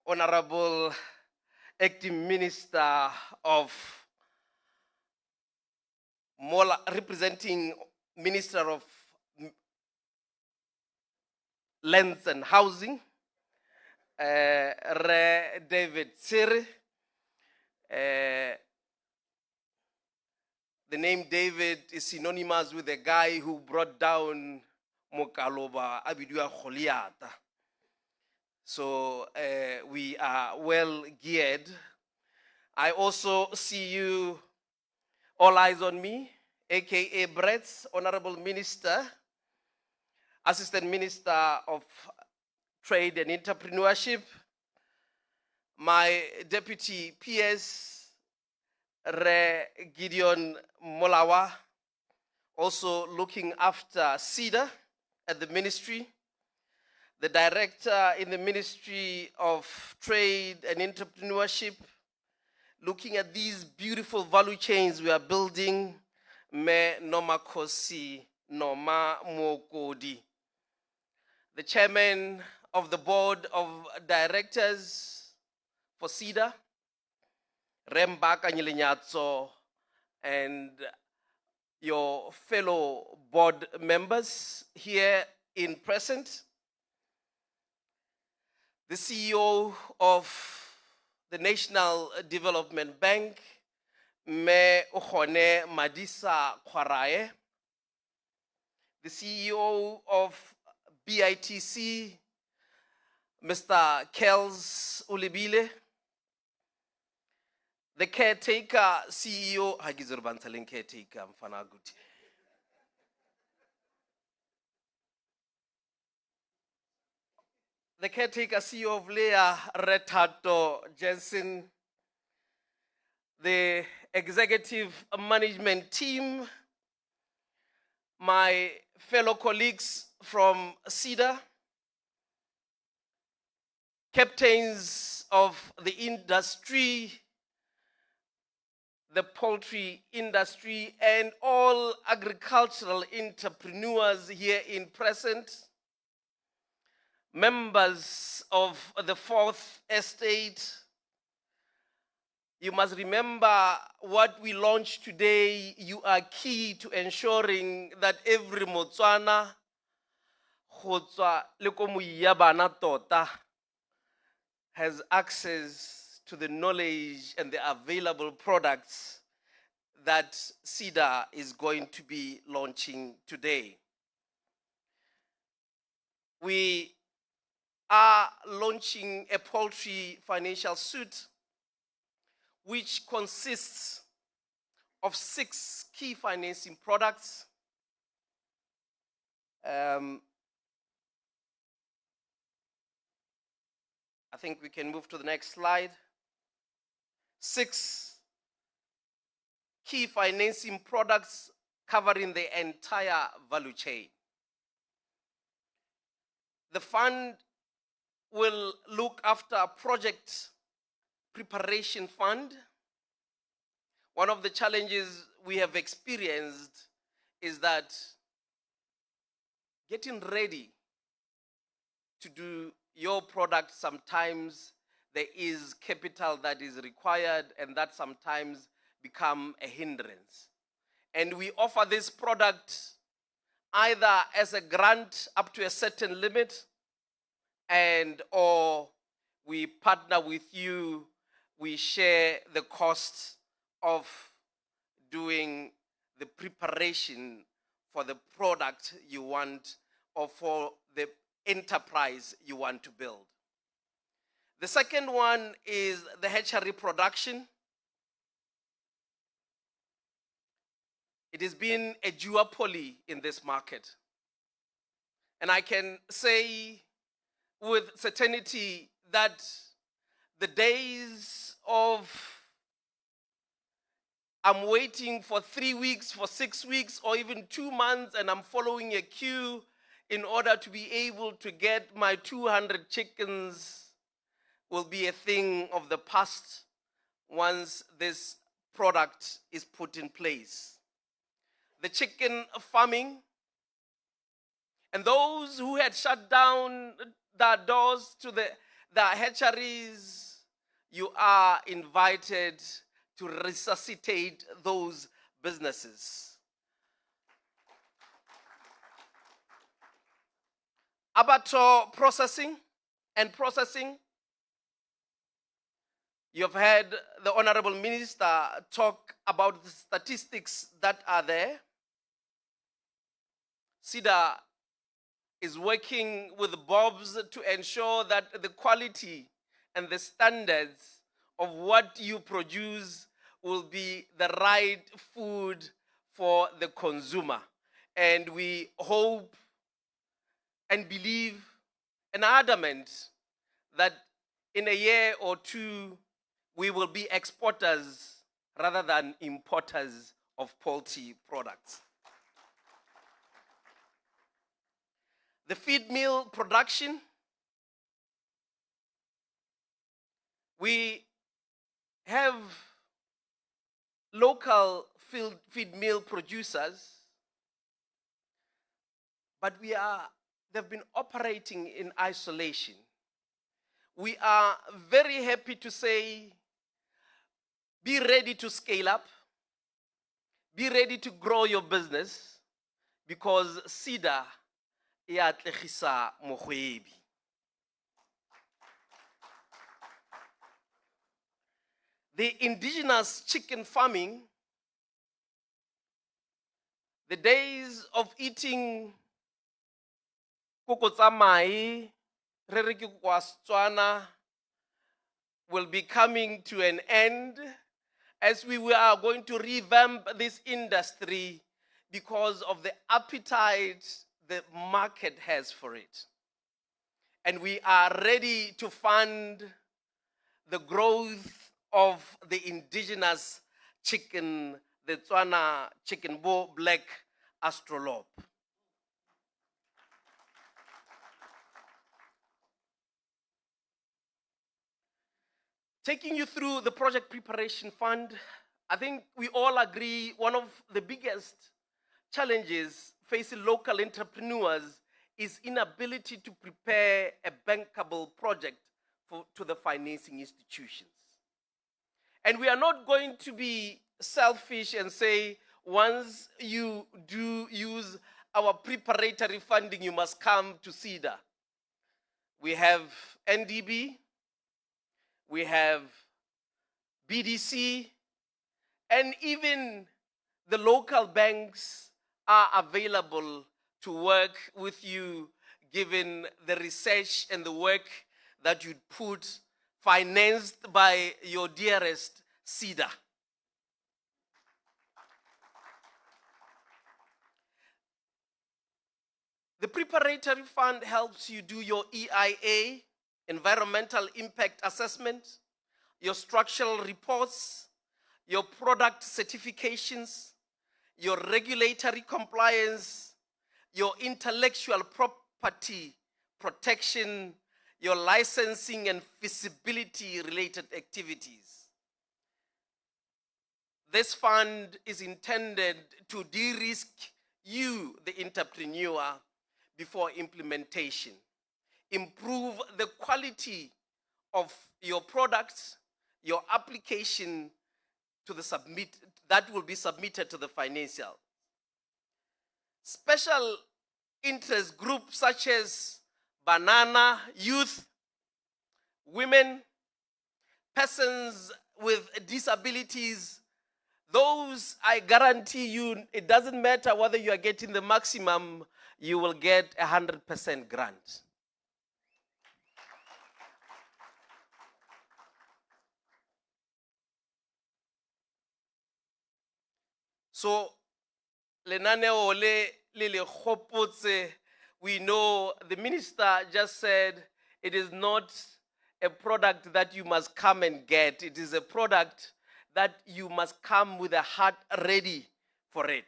Honorable Acting Minister of Mola, representing Minister of Lands and Housing, 𝗏𝗏𝗃𝗏𝗃. The name David is synonymous with the guy who brought down 𝗥𝗲𝗃𝗺𝗵. So we are well geared. I also see you, all eyes on me, aka Brett's Honorable Minister, Assistant Minister of Trade and Entrepreneurship, my Deputy PS, 𝗥𝗲𝗃𝗺𝗵 Molawa, also looking after CEDA at the ministry, the Director in the Ministry of Trade and Entrepreneurship, looking at these beautiful value chains we are building, 𝗏𝗏𝗃𝗺𝗃𝗵 𝗏𝗏𝗃𝗺𝗃𝗵. The Chairman of the Board of Directors for CEDA, 𝗏𝗏𝗃𝗵𝗏𝗏, and your fellow board members here in present, the CEO of the National Development Bank, 𝗥𝗲𝗃𝗺𝗃𝗺𝗺, the CEO of BITC, Mr. 𝗘𝗁𝗁𝗿, the caretaker CEO, caretaker, the caretaker CEO of Leah, Rethato Jensen, the executive management team, my fellow colleagues from CEDA, captains of the industry, the poultry industry, and all agricultural entrepreneurs here in present, members of the Fourth Estate. You must remember what we launched today. You are key to ensuring that every Motswana 𝗏𝗏𝗃𝗏𝗏𝗏 has access to the knowledge and the available products that CEDA is going to be launching today. We are launching a Poultry Financial Suite which consists of 6 key financing products. I think we can move to the next slide. 6 key financing products covering the entire value chain. The fund will look after a project preparation fund. One of the challenges we have experienced is that getting ready to do your product, sometimes there is capital that is required, and that sometimes become a hindrance. And we offer this product either as a grant up to a certain limit, and or we partner with you, we share the cost of doing the preparation for the product you want or for the enterprise you want to build. The second one is the hatchery production. It has been a duopoly in this market. And I can say with certainty that the days of I'm waiting for 3 weeks, for 6 weeks, or even 2 months, and I'm following a queue in order to be able to get my 200 chickens will be a thing of the past once this product is put in place. The chicken farming and those who had shut down their doors to the hatcheries, you are invited to resuscitate those businesses. Abattoir processing and processing. You've heard the Honourable Minister talk about the statistics that are there. CEDA is working with Bobs to ensure that the quality and the standards of what you produce will be the right food for the consumer. And we hope and believe and are adamant that in a year or two, we will be exporters rather than importers of poultry products. The feed mill production, we have local feed mill producers, but they've been operating in isolation. We are very happy to say, be ready to scale up, be ready to grow your business, because CEDA 𝗥𝗲𝗃𝗺𝗃𝗵. The indigenous chicken farming, the days of eating 𝗥𝗲𝘃𝗺𝗃𝗺𝗺 will be coming to an end, as we are going to revamp this industry because of the appetite the market has for it. And we are ready to fund the growth of the indigenous chicken, the 𝗔𝗴𝗃𝗺𝗃𝗺 𝗔𝗴𝗃. Taking you through the project preparation fund, I think we all agree one of the biggest challenges facing local entrepreneurs is inability to prepare a bankable project to the financing institutions. And we are not going to be selfish and say, once you do use our preparatory funding, you must come to CEDA. We have NDB, we have BDC, and even the local banks are available to work with you, given the research and the work that you'd put, financed by your dearest CEDA. The preparatory fund helps you do your EIA, environmental impact assessment, your structural reports, your product certifications, your regulatory compliance, your intellectual property protection, your licensing and feasibility related activities. This fund is intended to de-risk you, the entrepreneur, before implementation. Improve the quality of your products, your application to the that will be submitted to the financial. Special interest groups such as banana, youth, women, persons with disabilities, those, I guarantee you, it doesn't matter whether you are getting the maximum, you will get 100% grant. So, lenaneo le 𝗥𝗲𝗃𝗺𝗃𝗵, we know the minister just said it is not a product that you must come and get. It is a product that you must come with a heart ready for it.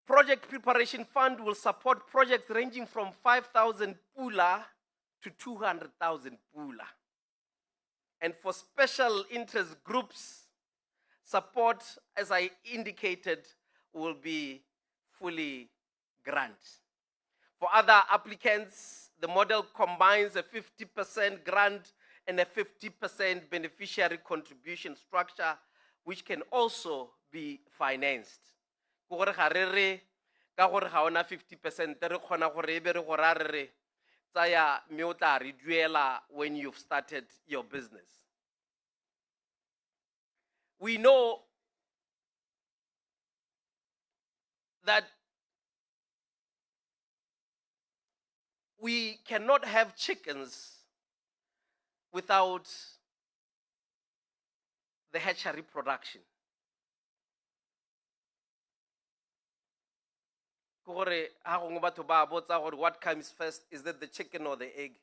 Project Preparation Fund will support projects ranging from 5,000 pula to 200,000 pula. And for special interest groups, support, as I indicated, will be fully granted. For other applicants, the model combines a 50% grant and a 50% beneficiary contribution structure, which can also be financed. Ka gore ga ona 50%, re kgona gore e be re go ra re tsaya mme o tla re duela when you've started your business. We know that we cannot have chickens without the hatchery production. What comes first, is that the chicken or the egg?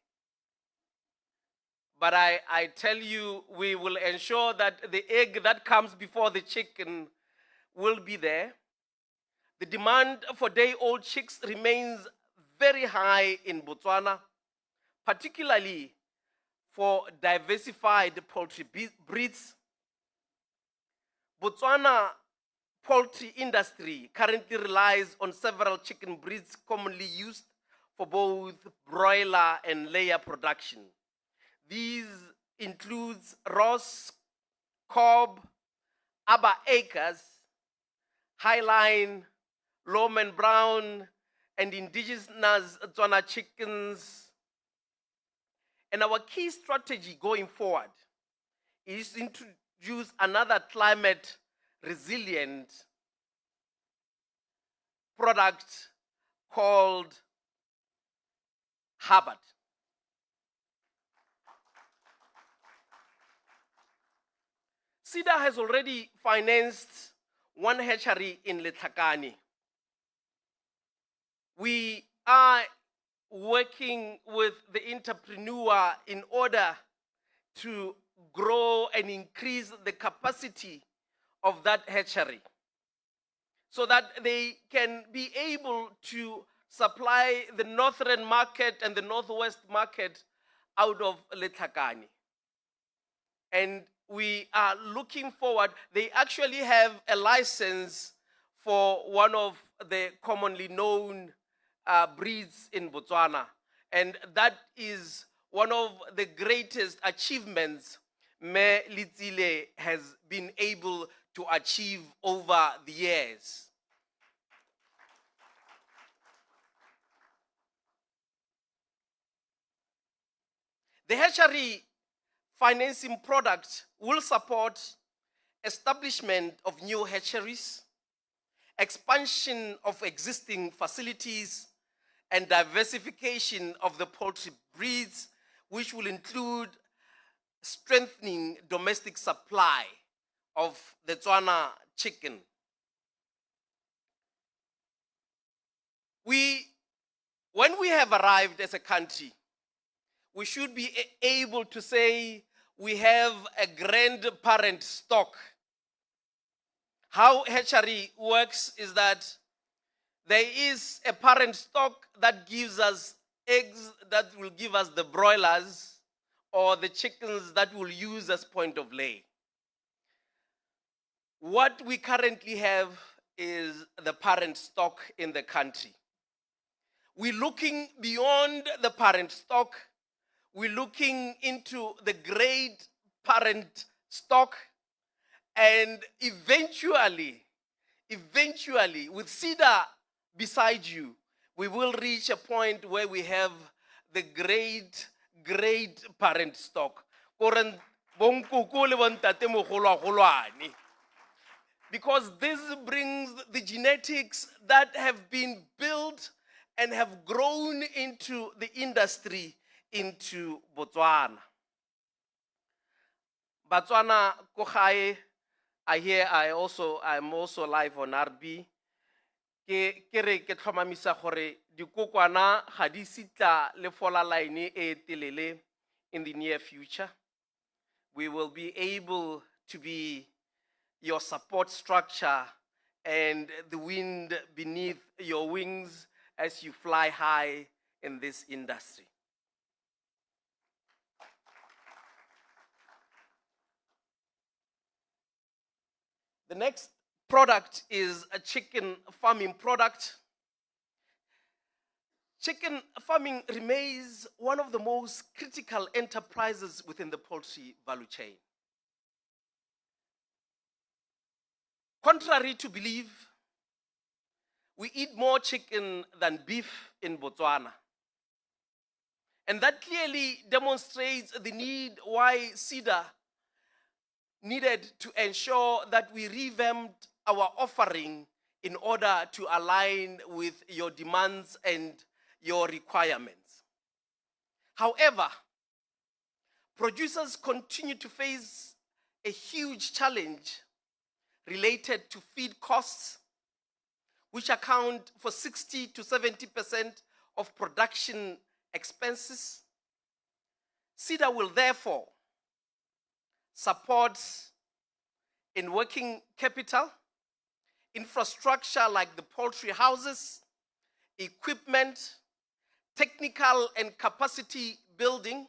But I tell you, we will ensure that the egg that comes before the chicken will be there. The demand for day-old chicks remains very high in Botswana, particularly for diversified poultry breeds. Botswana poultry industry currently relies on several chicken breeds commonly used for both broiler and layer production. These includes Ross, Cobb, 𝗤𝗏𝗃𝗃𝗺, Highline, Lowman Brown, and indigenous Tswana chickens. And our key strategy going forward is to introduce another climate resilient product called 𝗤𝗏𝗃𝗃𝗺. CEDA has already financed one hatchery in Letlhakane. We are working with the entrepreneur in order to grow and increase the capacity of that hatchery so that they can be able to supply the northern market and the northwest market out of Letlhakane. And we are looking forward. They actually have a license for one of the commonly known breeds in Botswana. And that is one of the greatest achievements 𝗏𝗏𝗃𝗍𝗍 has been able to achieve over the years. The hatchery financing product will support establishment of new hatcheries, expansion of existing facilities, and diversification of the poultry breeds, which will include strengthening domestic supply of the Tswana chicken. When we have arrived as a country, we should be able to say we have a grandparent stock. How hatchery works is that there is a parent stock that gives us eggs that will give us the broilers or the chickens that we'll use as point of lay. What we currently have is the parent stock in the country. We're looking beyond the parent stock. We're looking into the great parent stock, and eventually, with CEDA beside you, we will reach a point where we have the great parent stock. Because this brings the genetics that have been built and have grown into the industry into Botswana. Botswana 𝗥𝗏𝗃𝗺𝗍𝗍, I hear I'm also live on RB. Ke re ke tlhomamisa gore dikokwana ga di sitla le fola line e telele in the near future. We will be able to be your support structure and the wind beneath your wings as you fly high in this industry. The next product is a chicken farming product. Chicken farming remains one of the most critical enterprises within the poultry value chain. Contrary to belief, we eat more chicken than beef in Botswana. And that clearly demonstrates the need why CEDA needed to ensure that we revamped our offering in order to align with your demands and your requirements. However, producers continue to face a huge challenge related to feed costs, which account for 60 to 70% of production expenses. CEDA will therefore support in working capital, infrastructure like the poultry houses, equipment, technical and capacity building.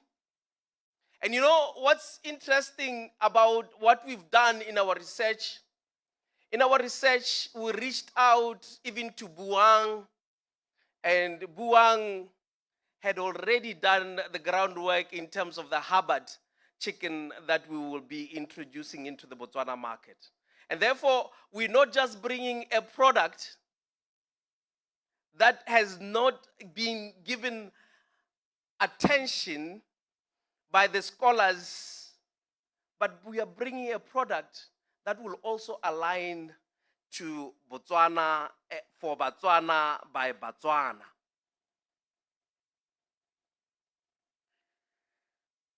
And you know what's interesting about what we've done in our research? In our research, we reached out even to Buang, and Buang had already done the groundwork in terms of the Hubbard chicken that we will be introducing into the Botswana market. And therefore, we're not just bringing a product that has not been given attention by the scholars, but we are bringing a product that will also align to Botswana, for Botswana by Botswana.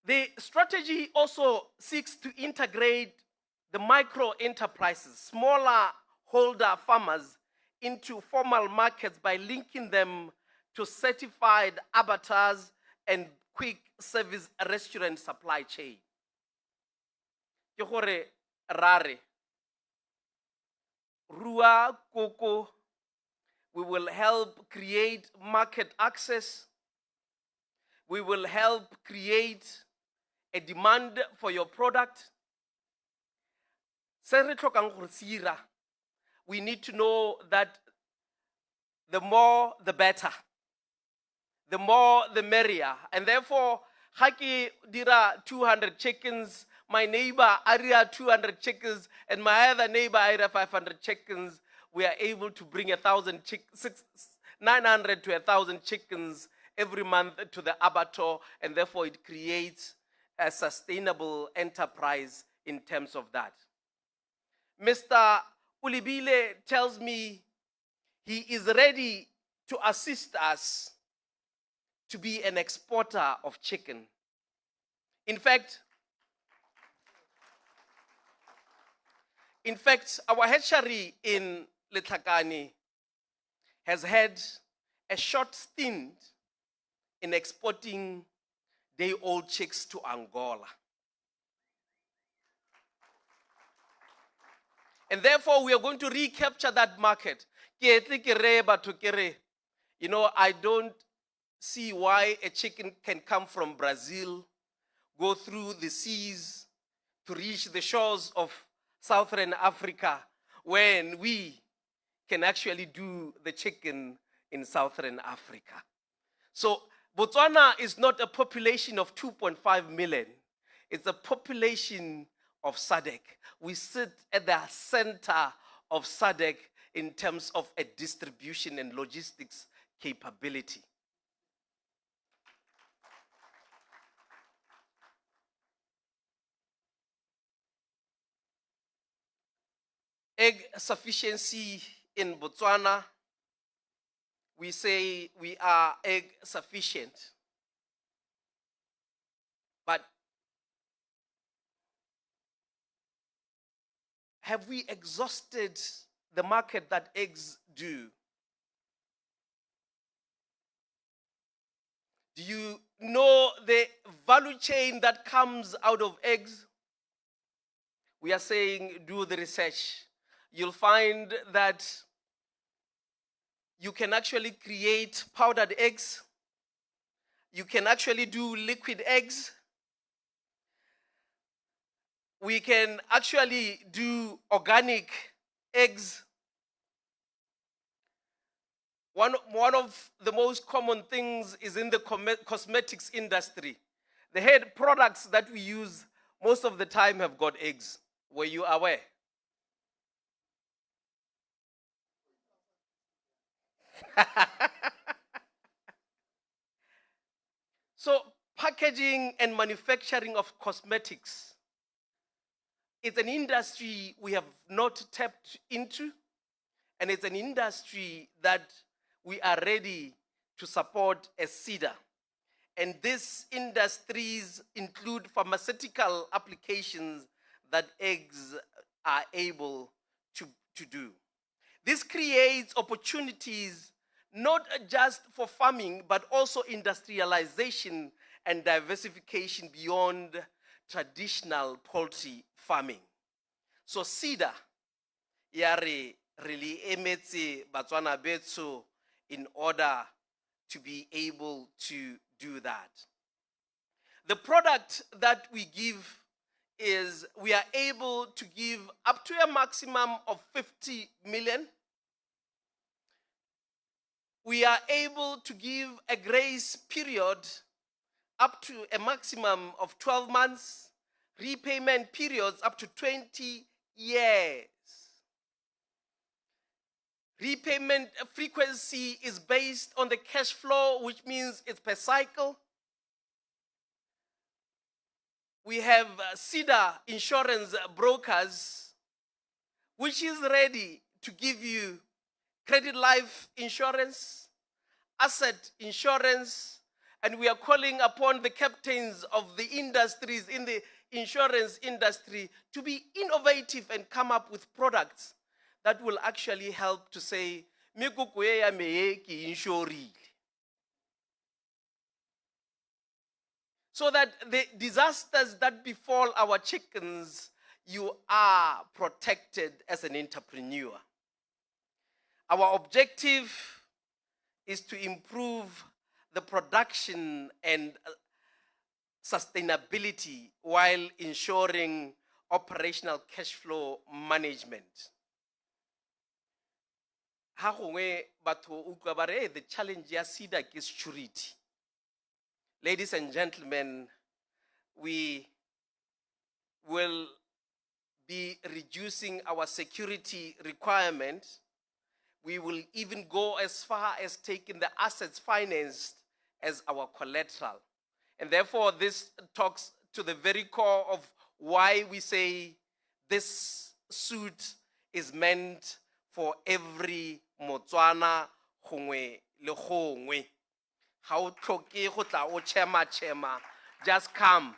The strategy also seeks to integrate the micro enterprises, smaller holder farmers, into formal markets by linking them to certified abattoirs and quick service restaurant supply chain. Ke gore rare rua koko, we will help create market access. We will help create a demand for your product. We need to know that the more the better, the more the merrier. And therefore, Haki dira 200 chickens, my neighbor area 200 chickens, and my other neighbor area 500 chickens. We are able to bring 900 to 1,000 chickens every month to the abattoir, and therefore it creates a sustainable enterprise in terms of that. Mr. 𝗏𝗏𝗃𝗏𝗏 tells me he is ready to assist us to be an exporter of chicken. In fact, our hatchery in 𝗥𝗲𝗃𝗃𝗺 has had a short stint in exporting day-old chicks to Angola. And therefore, we are going to recapture that market. You know, I don't see why a chicken can come from Brazil, go through the seas to reach the shores of Southern Africa, when we can actually do the chicken in Southern Africa. So Botswana is not a population of 2.5 million. It's a population of SADC. We sit at the center of SADC in terms of a distribution and logistics capability. Egg sufficiency in Botswana, we say we are egg sufficient. But have we exhausted the market that eggs do? Do you know the value chain that comes out of eggs? We are saying do the research. you'll find that you can actually create powdered eggs. You can actually do liquid eggs. We can actually do organic eggs. One of the most common things is in the cosmetics industry. The head products that we use most of the time have got eggs. Were you aware? So packaging and manufacturing of cosmetics, it's an industry we have not tapped into, and it's an industry that we are ready to support as CEDA. And these industries include pharmaceutical applications that eggs are able to do. This creates opportunities not just for farming, but also industrialization and diversification beyond traditional poultry farming. So CEDA, yare really emetse Botswana betso in order to be able to do that. The product that we give is we are able to give up to a maximum of 50 million. We are able to give a grace period up to a maximum of 12 months, repayment periods up to 20 years. Repayment frequency is based on the cash flow, which means it's per cycle. We have CEDA insurance brokers, which is ready to give you credit life insurance, asset insurance, and we are calling upon the captains of the industries in the insurance industry to be innovative and come up with products that will actually help to say, so that the disasters that befall our chickens, you are protected as an entrepreneur. Our objective is to improve the production and sustainability while ensuring operational cash flow management. The challenge ya CEDA is security. Ladies and gentlemen, we will be reducing our security requirement. We will even go as far as taking the assets financed as our collateral. And therefore, this talks to the very core of why we say this suit is meant for every Motswana gongwe le gongwe. Ha o tlhoke go tla o chema, just come.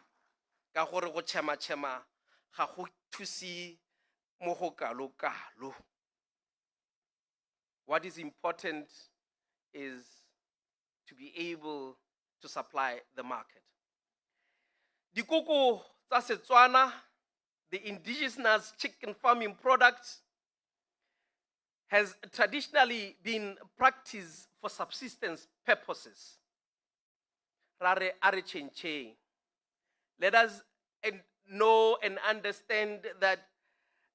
Ka gore go chema ga go thusi mo go kalo. What is important is to be able to supply the market. Dikoko tsa Setswana, the indigenous chicken farming product, has traditionally been practiced for subsistence purposes. Rare are changing. Let us know and understand that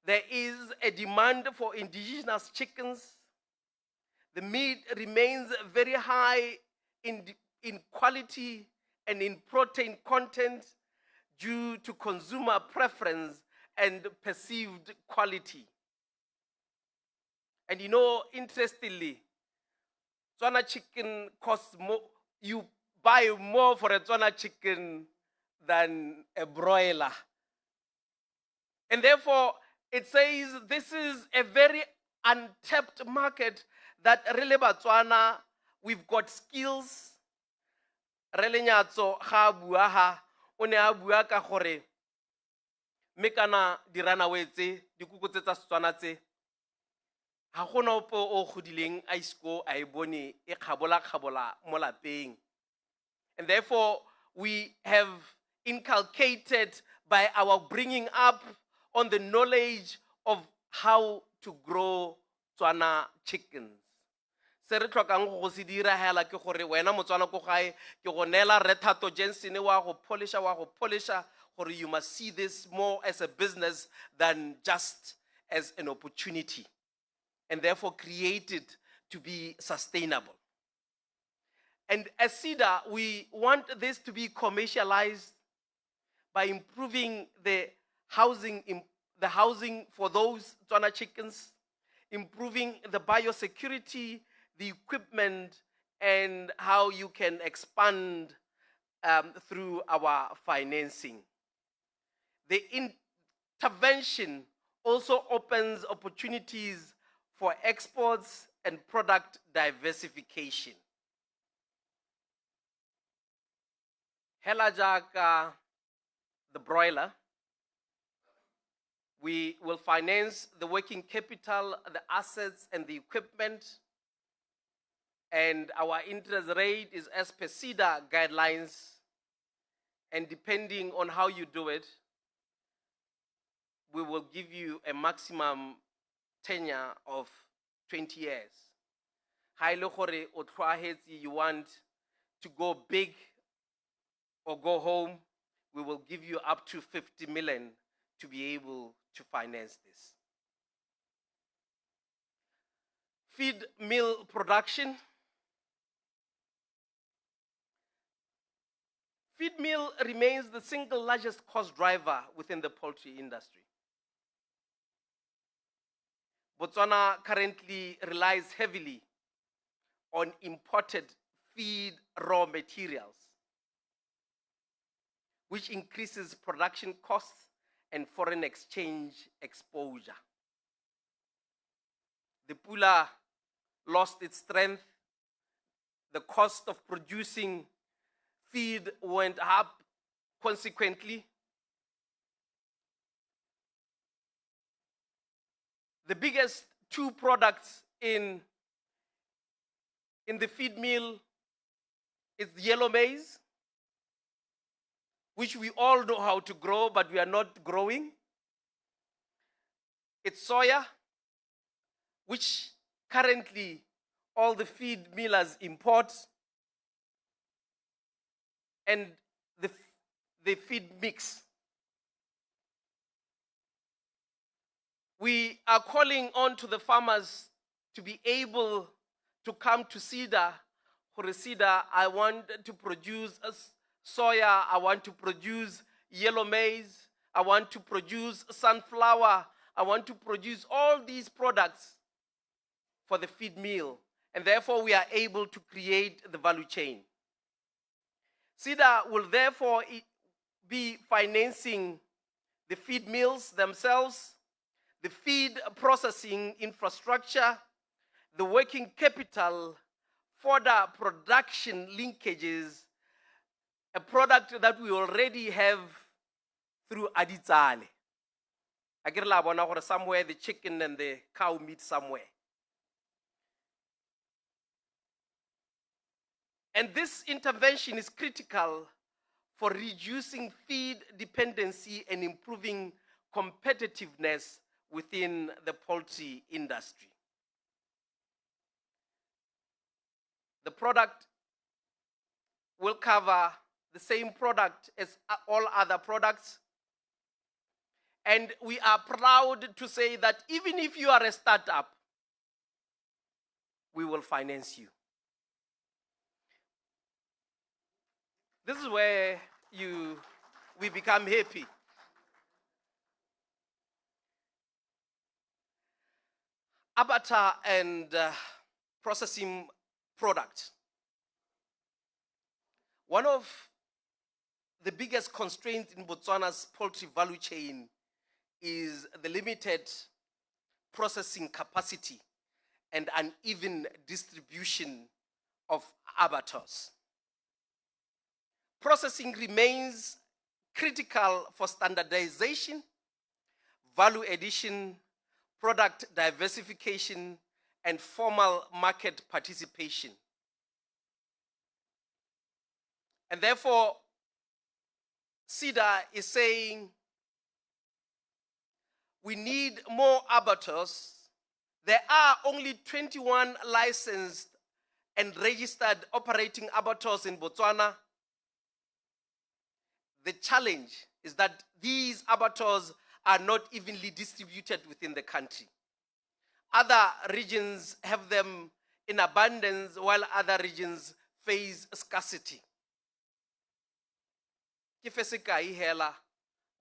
there is a demand for indigenous chickens. The meat remains very high in quality and in protein content due to consumer preference and perceived quality. And you know, interestingly, Tswana chicken costs more, you buy more for a Tswana chicken than a broiler. And therefore, it says this is a very untapped market that really Botswana, we've got skills. Rele nyatso ga bua ha o ne a bua ka gore mekana di runaway tse dikuku tse tsa Setswana tse ha gona opo o godileng a isko a e bone e kgabola mo lapeng. And therefore we have inculcated by our bringing up on the knowledge of how to grow Tswana chickens. Se re tlhokang go se dira hela ke gore wena Motswana ko gae ke go neela 𝗘𝗏𝗃𝗃𝗃𝗃 wa go polisha gore you must see this more as a business than just as an opportunity, and therefore create it to be sustainable. And as CEDA, we want this to be commercialized by improving the housing for those Tswana chickens, improving the biosecurity, the equipment, and how you can expand through our financing. The intervention also opens opportunities for exports and product diversification. Hela jaaka the broiler, we will finance the working capital, the assets, and the equipment. And our interest rate is as per CEDA guidelines. And depending on how you do it, we will give you a maximum tenure of 20 years. Haile gore o tlwaetse you want to go big or go home, we will give you up to 50 million to be able to finance this. Feed mill production. Feed mill remains the single largest cost driver within the poultry industry. Botswana currently relies heavily on imported feed raw materials, which increases production costs and foreign exchange exposure. The pula lost its strength. The cost of producing feed went up consequently. The biggest two products in the feed mill is yellow maize, which we all know how to grow, but we are not growing. It's soya, which currently all the feed millers import, and the feed mix. We are calling on to the farmers to be able to come to CEDA. For CEDA, I want to produce soya, I want to produce yellow maize, I want to produce sunflower, I want to produce all these products for the feed mill, and therefore we are able to create the value chain. CEDA will therefore be financing the feed mills themselves, the feed processing infrastructure, the working capital, further production linkages, a product that we already have through 𝗔𝗴𝗃𝗃𝗃𝗃𝗃𝗃𝗃𝗃. I get la bona gore somewhere the chicken and the cow meet somewhere. And this intervention is critical for reducing feed dependency and improving competitiveness within the poultry industry. The product will cover the same product as all other products. And we are proud to say that even if you are a startup, we will finance you. This is where we become happy. Abattoir and processing product. One of the biggest constraints in Botswana's poultry value chain is the limited processing capacity and uneven distribution of abattoirs. Processing remains critical for standardization, value addition, product diversification, and formal market participation. And therefore, CEDA is saying we need more abattoirs There are only 21 licensed and registered operating abattoirs in Botswana. The challenge is that these abattoirs are not evenly distributed within the country. Other regions have them in abundance, while other regions face scarcity. 𝗘𝗶𝗁𝗃𝗃𝗿𝗃𝗃𝗵𝗃,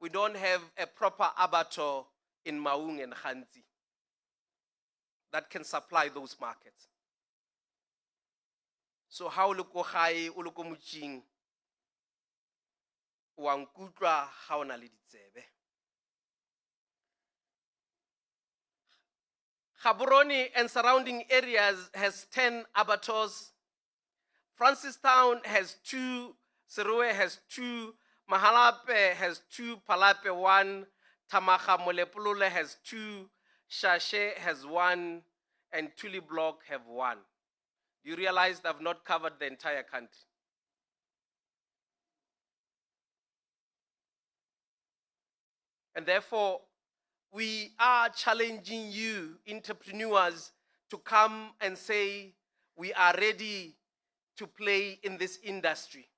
we don't have a proper abattoir in Maung and 𝗔𝗲𝗃 that can supply those markets. So how o le ko gae o le ko motšhing wa nkutlwa ga o na le ditsebe. 𝗥𝗲𝘃𝗺𝗃 and surrounding areas has 10 abattoirs. Francistown has 2, Tiroeaone has 2, 𝗔𝗴𝗃𝗃𝗵𝗃 has 2, 𝗵𝗔𝗃 1, 𝗘𝗵𝗁𝗄𝗄𝗃 has 2, 𝗘𝗵𝗁𝗃 has 1, and 𝗘𝗵𝘁𝗃 have 1. You realize I've not covered the entire country. And therefore, we are challenging you, entrepreneurs, to come and say, we are ready to play in this industry.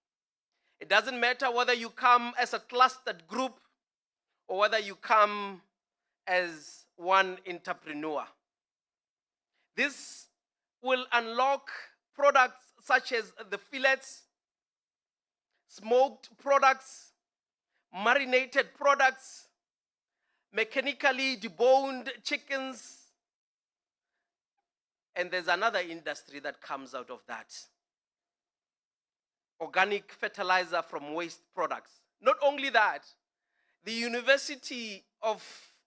It doesn't matter whether you come as a clustered group or whether you come as one entrepreneur. This will unlock products such as the fillets, smoked products, marinated products, mechanically deboned chickens, and there's another industry that comes out of that. Organic fertilizer from waste products. Not only that, the University of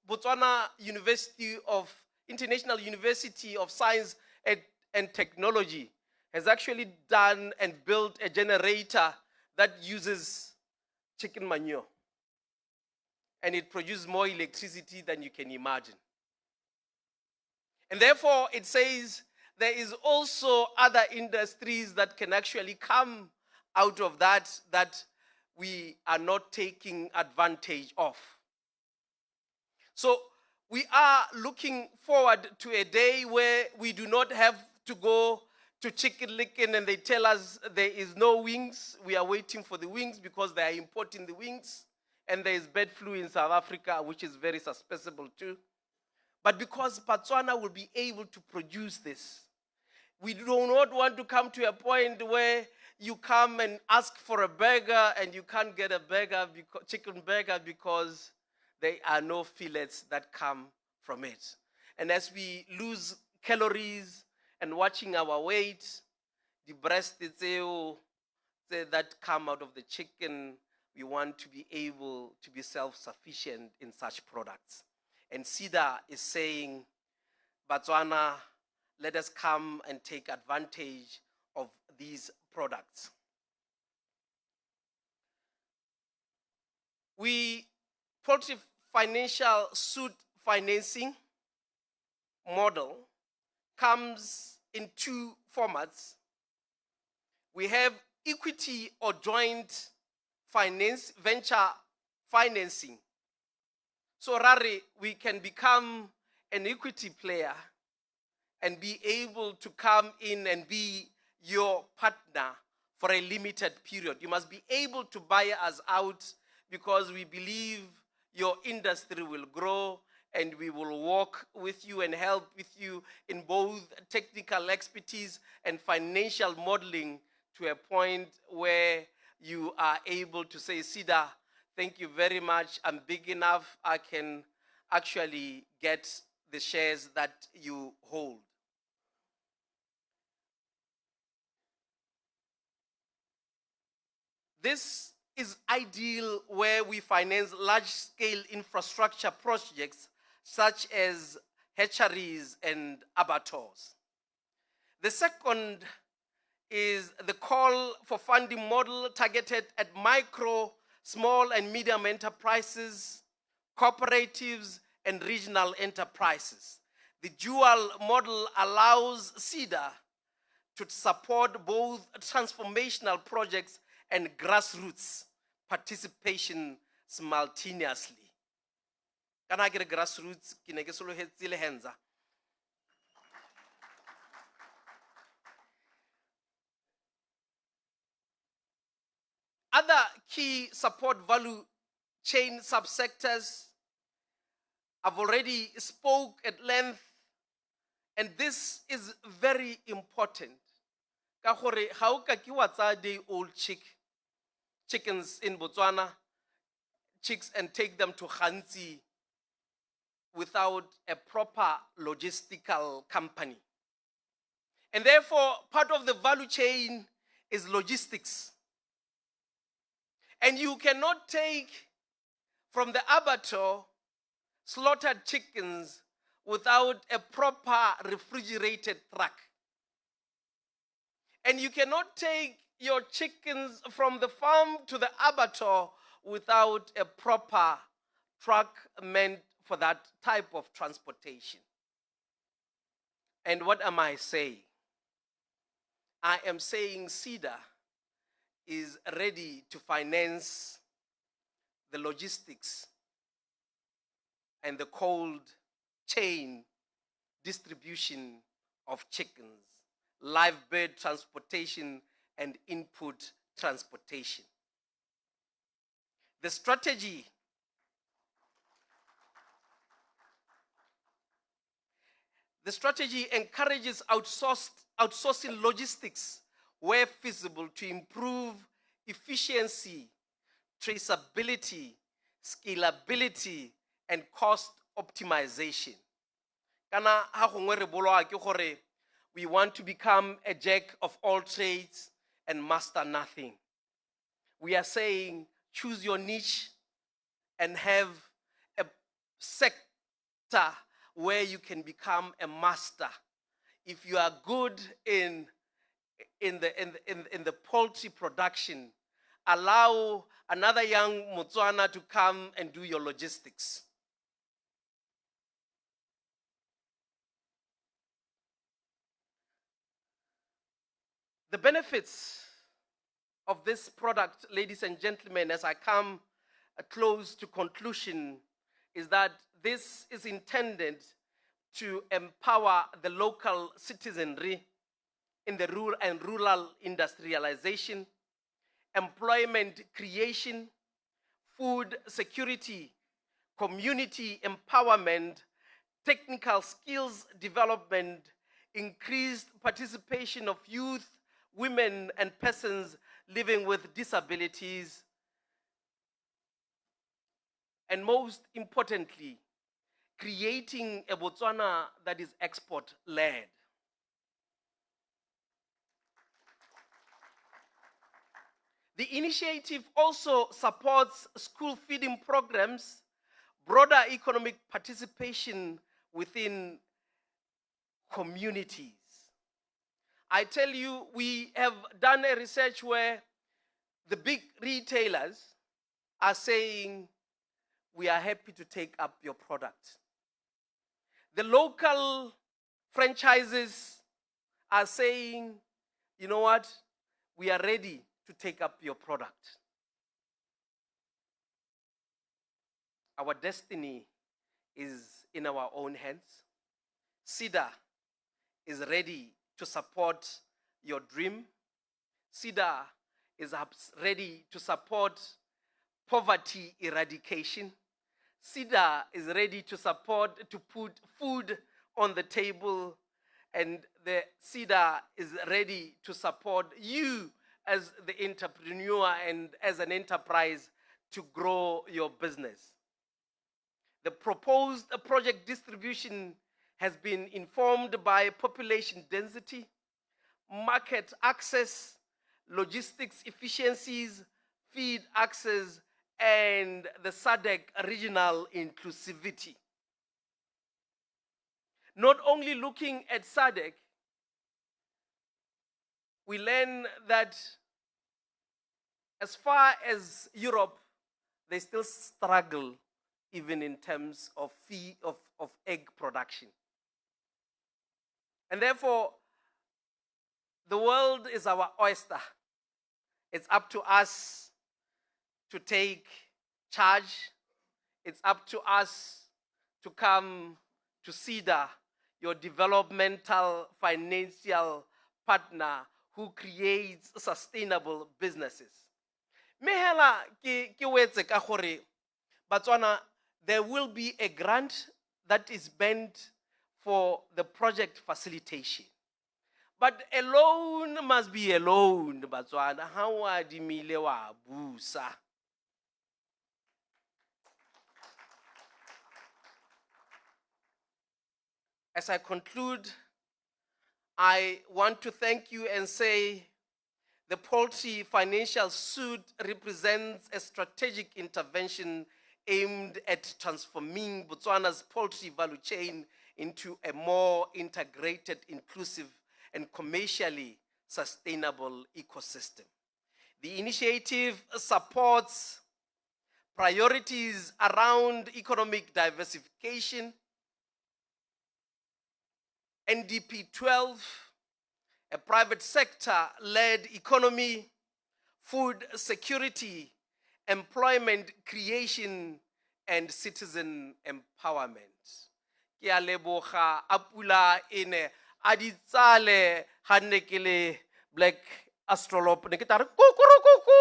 Botswana, International University of Science and Technology has actually done and built a generator that uses chicken manure. And it produces more electricity than you can imagine. And therefore, it says there is also other industries that can actually come out of that we are not taking advantage of. So we are looking forward to a day where we do not have to go to Chicken Licken and they tell us there is no wings. We are waiting for the wings because they are importing the wings. And there is bird flu in South Africa, which is very susceptible too. But because Botswana will be able to produce this, we do not want to come to a point where you come and ask for a burger and you can't get a burger, chicken burger, because there are no fillets that come from it. And as we lose calories and watching our weight, the breasts that come out of the chicken, we want to be able to be self-sufficient in such products. And CEDA is saying, Botswana, let us come and take advantage of these products. Poultry Financial Suite financing model comes in 2 formats. We have equity or joint finance, venture financing. So Rari, we can become an equity player and be able to come in and be your partner for a limited period. You must be able to buy us out because we believe your industry will grow and we will work with you and help with you in both technical expertise and financial modeling to a point where you are able to say, CEDA, thank you very much. I'm big enough. I can actually get the shares that you hold. This is ideal where we finance large-scale infrastructure projects such as hatcheries and abattoirs. The second is the call for funding model targeted at micro, small and medium enterprises, cooperatives, and regional enterprises. The dual model allows CEDA to support both transformational projects and grassroots participation simultaneously. Kana ke re grassroots, ke ne ke solofetse le 𝗔𝗲𝗃𝗵𝗃. other key support value chain subsectors, I've already spoke at length, and this is very important. Ka gore ga o ka ke wa tsaya day-old chickens in Botswana, chicks, and take them to 𝗥𝗲𝗃𝗃𝗺 without a proper logistical company. And therefore, part of the value chain is logistics. And you cannot take from the abattoir slaughtered chickens without a proper refrigerated truck. And you cannot take your chickens from the farm to the abattoir without a proper truck meant for that type of transportation. And what am I saying? I am saying CEDA is ready to finance the logistics and the cold chain distribution of chickens, live bird transportation, and input transportation. The strategy encourages outsourcing logistics where feasible to improve efficiency, traceability, scalability, and cost optimization. Kana ha gongwe re bolwa ke gore we want to become a jack of all trades and master nothing. We are saying choose your niche and have a sector where you can become a master. If you are good in the poultry production, allow another young Botswana to come and do your logistics. The benefits of this product, ladies and gentlemen, as I come close to conclusion, is that this is intended to empower the local citizenry in the rural industrialization, employment creation, food security, community empowerment, technical skills development, increased participation of youth, women, and persons living with disabilities, and most importantly, creating a Botswana that is export-led. The initiative also supports school feeding programs, broader economic participation within communities. I tell you, we have done a research where the big retailers are saying, we are happy to take up your product. The local franchises are saying, you know what, we are ready to take up your product. Our destiny is in our own hands. CEDA is ready to support your dream. CEDA is ready to support poverty eradication. CEDA is ready to support, to put food on the table, and the CEDA is ready to support you as the entrepreneur and as an enterprise to grow your business. The proposed project distribution has been informed by population density, market access, logistics efficiencies, feed access, and the SADC regional inclusivity. Not only looking at SADC, we learn that as far as Europe, they still struggle even in terms of egg production. And therefore, the world is our oyster. It's up to us to take charge. It's up to us to come to CEDA, your developmental financial partner who creates sustainable businesses. mme hela ke wetse ka gore Botswana, there will be a grant that is meant for the project facilitation. But a loan must be a loan, Botswana. How are the milewa busa? As I conclude, I want to thank you and say the Poultry Financial Suite represents a strategic intervention aimed at transforming Botswana's poultry value chain into a more integrated, inclusive, and commercially sustainable ecosystem. The initiative supports priorities around economic diversification, NDP 12, a private sector-led economy, food security, employment creation, and citizen empowerment. Ke a leboga a pula ene a di tsale ga nne ke le Black Astrolop ne ke tla re kukurukuku.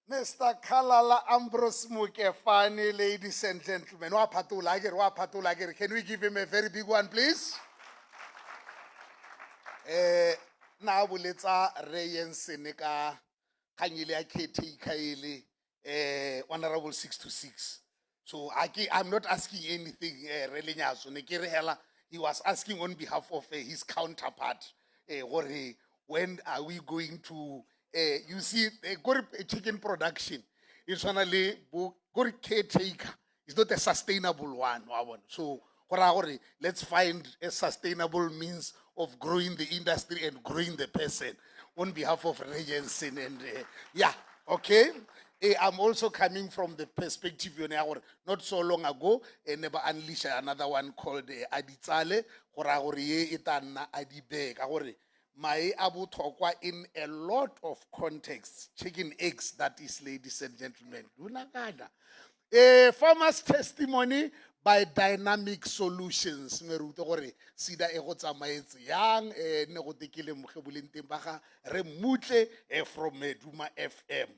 Mr. Kalala Ambrose Mukefani, ladies and gentlemen. Can we give him a very big one, please? Now let's Rayen Seneca, 𝗘𝗗𝗃𝗃𝗿𝗄𝗏 Honourable 626. So I'm not asking anything, really. He was asking on behalf of his counterpart, when are we going to, you see, chicken production is only caretaker. It's not a sustainable one. So let's find a sustainable means of growing the industry and growing the person on behalf of Regency. And yeah, okay. I'm also coming from the perspective, not so long ago, and never unleashed another one called 𝗘𝗗𝗃𝗃𝗿𝗄𝗏. My Abu Tokwa in a lot of contexts, chicken eggs, that is, ladies and gentlemen. A farmer's testimony by Dynamic Solutions. CEDA 𝗥𝗲𝘃𝗺𝗃𝗺𝗃 from Duma FM.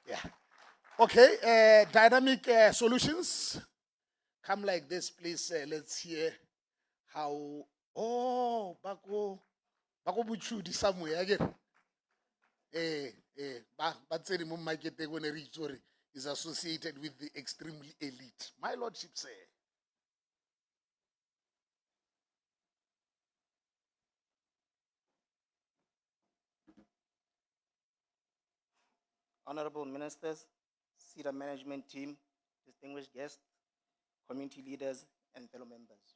Yeah. Okay, Dynamic Solutions. Come like this, please. Let's hear how. Oh, Bako Buchudi somewhere again. But say the market is associated with the extremely elite. My lordship say. Honorable Ministers, CEDA management team, distinguished guests, community leaders, and fellow members.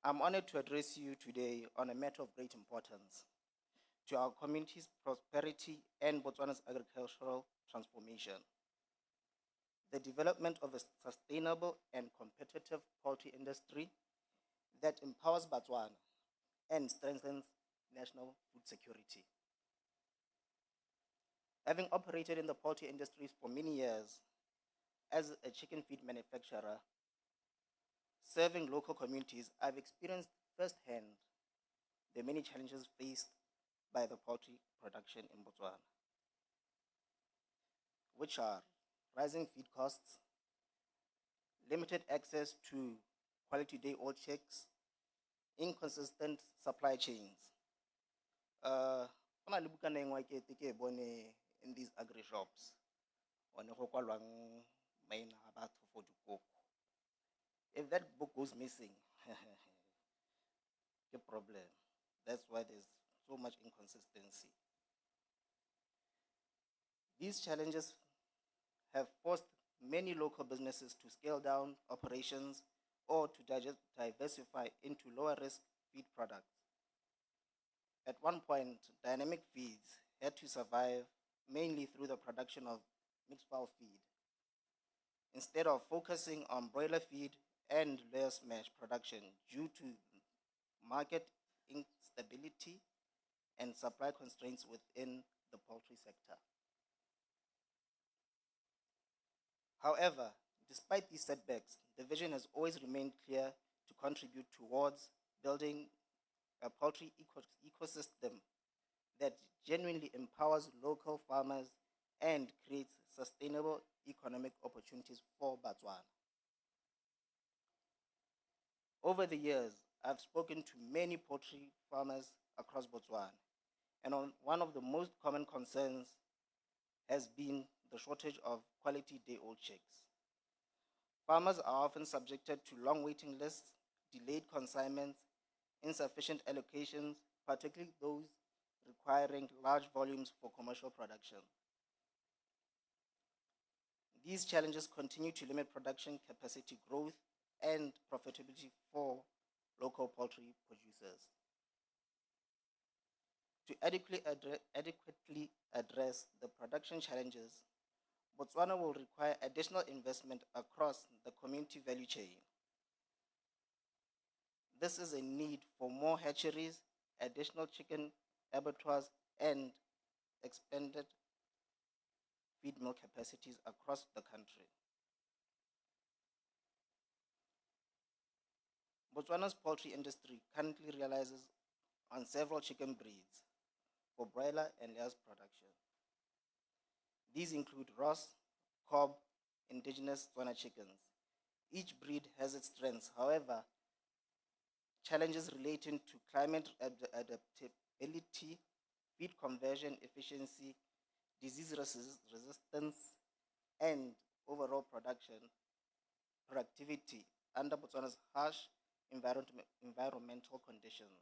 I'm honored to address you today on a matter of great importance to our community's prosperity and Botswana's agricultural transformation. The development of a sustainable and competitive poultry industry that empowers Botswana and strengthens national food security. Having operated in the poultry industry for many years as a chicken feed manufacturer, serving local communities, I've experienced firsthand the many challenges faced by the poultry production in Botswana, which are rising feed costs, limited access to quality day-old chicks, inconsistent supply chains. In these agri-shops, if that book goes missing, a problem. That's why there's so much inconsistency. These challenges have forced many local businesses to scale down operations or to diversify into lower risk feed products. At one point, Dynamic Feeds had to survive mainly through the production of mixed fowl feed, instead of focusing on broiler feed and layer smash production due to market instability and supply constraints within the poultry sector. However, despite these setbacks, the vision has always remained clear to contribute towards building a poultry ecosystem that genuinely empowers local farmers and creates sustainable economic opportunities for Botswana. Over the years, I've spoken to many poultry farmers across Botswana, and one of the most common concerns has been the shortage of quality day-old chicks. Farmers are often subjected to long waiting lists, delayed consignments, insufficient allocations, particularly those requiring large volumes for commercial production. These challenges continue to limit production capacity growth and profitability for local poultry producers. To adequately address the production challenges, Botswana will require additional investment across the community value chain. This is a need for more hatcheries, additional chicken abattoirs, and expanded feed mill capacities across the country. Botswana's poultry industry currently relies on several chicken breeds for broiler and layers production. These include Ross, Cobb, indigenous Tswana chickens. Each breed has its strengths. However, challenges relating to climate adaptability, feed conversion efficiency, disease resistance, and overall productivity under Botswana's harsh environmental conditions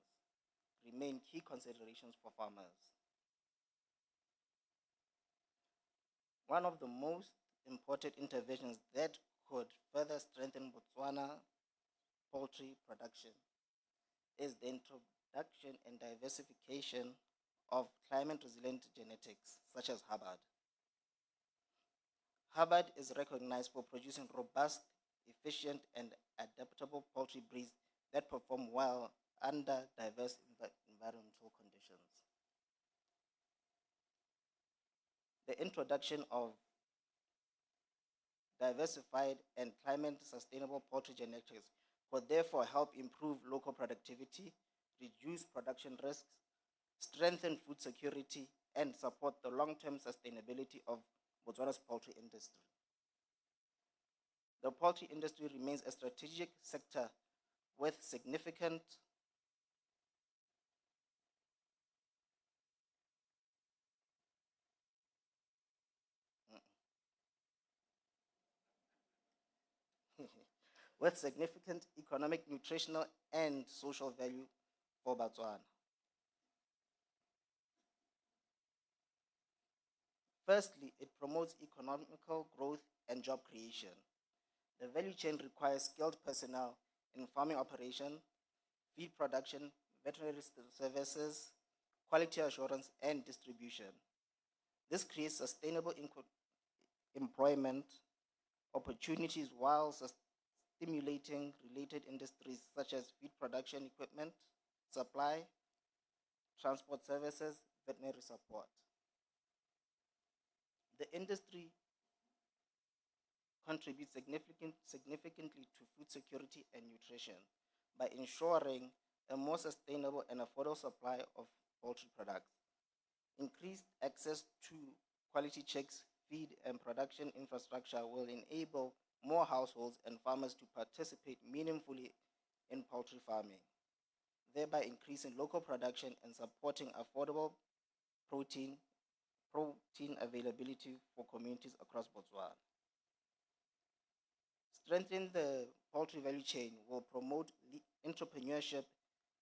remain key considerations for farmers. One of the most important interventions that could further strengthen Botswana poultry production is the introduction and diversification of climate-resilient genetics, such as 𝗤𝗏𝗏𝗏. 𝗤𝗏𝗏𝗏 is recognized for producing robust, efficient, and adaptable poultry breeds that perform well under diverse environmental conditions. The introduction of diversified and climate-sustainable poultry genetics could therefore help improve local productivity, reduce production risks, strengthen food security, and support the long-term sustainability of Botswana's poultry industry. The poultry industry remains a strategic sector with significant economic, nutritional, and social value for Botswana. Firstly, it promotes economical growth and job creation. The value chain requires skilled personnel in farming operation, feed production, veterinary services, quality assurance, and distribution. This creates sustainable employment opportunities while stimulating related industries such as feed production equipment, supply, transport services, veterinary support. The industry contributes significantly to food security and nutrition by ensuring a more sustainable and affordable supply of poultry products. Increased access to quality chicks, feed, and production infrastructure will enable more households and farmers to participate meaningfully in poultry farming, thereby increasing local production and supporting affordable protein availability for communities across Botswana. Strengthening the poultry value chain will promote entrepreneurship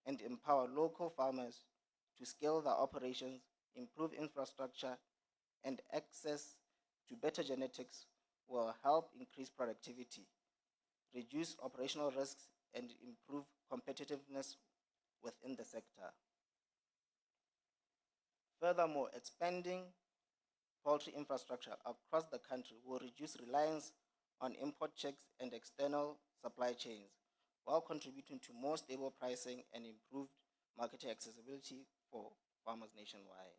and empower local farmers to scale their operations, improve infrastructure, and access to better genetics will help increase productivity, reduce operational risks, and improve competitiveness within the sector. Furthermore, expanding poultry infrastructure across the country will reduce reliance on import checks and external supply chains, while contributing to more stable pricing and improved market accessibility for farmers nationwide.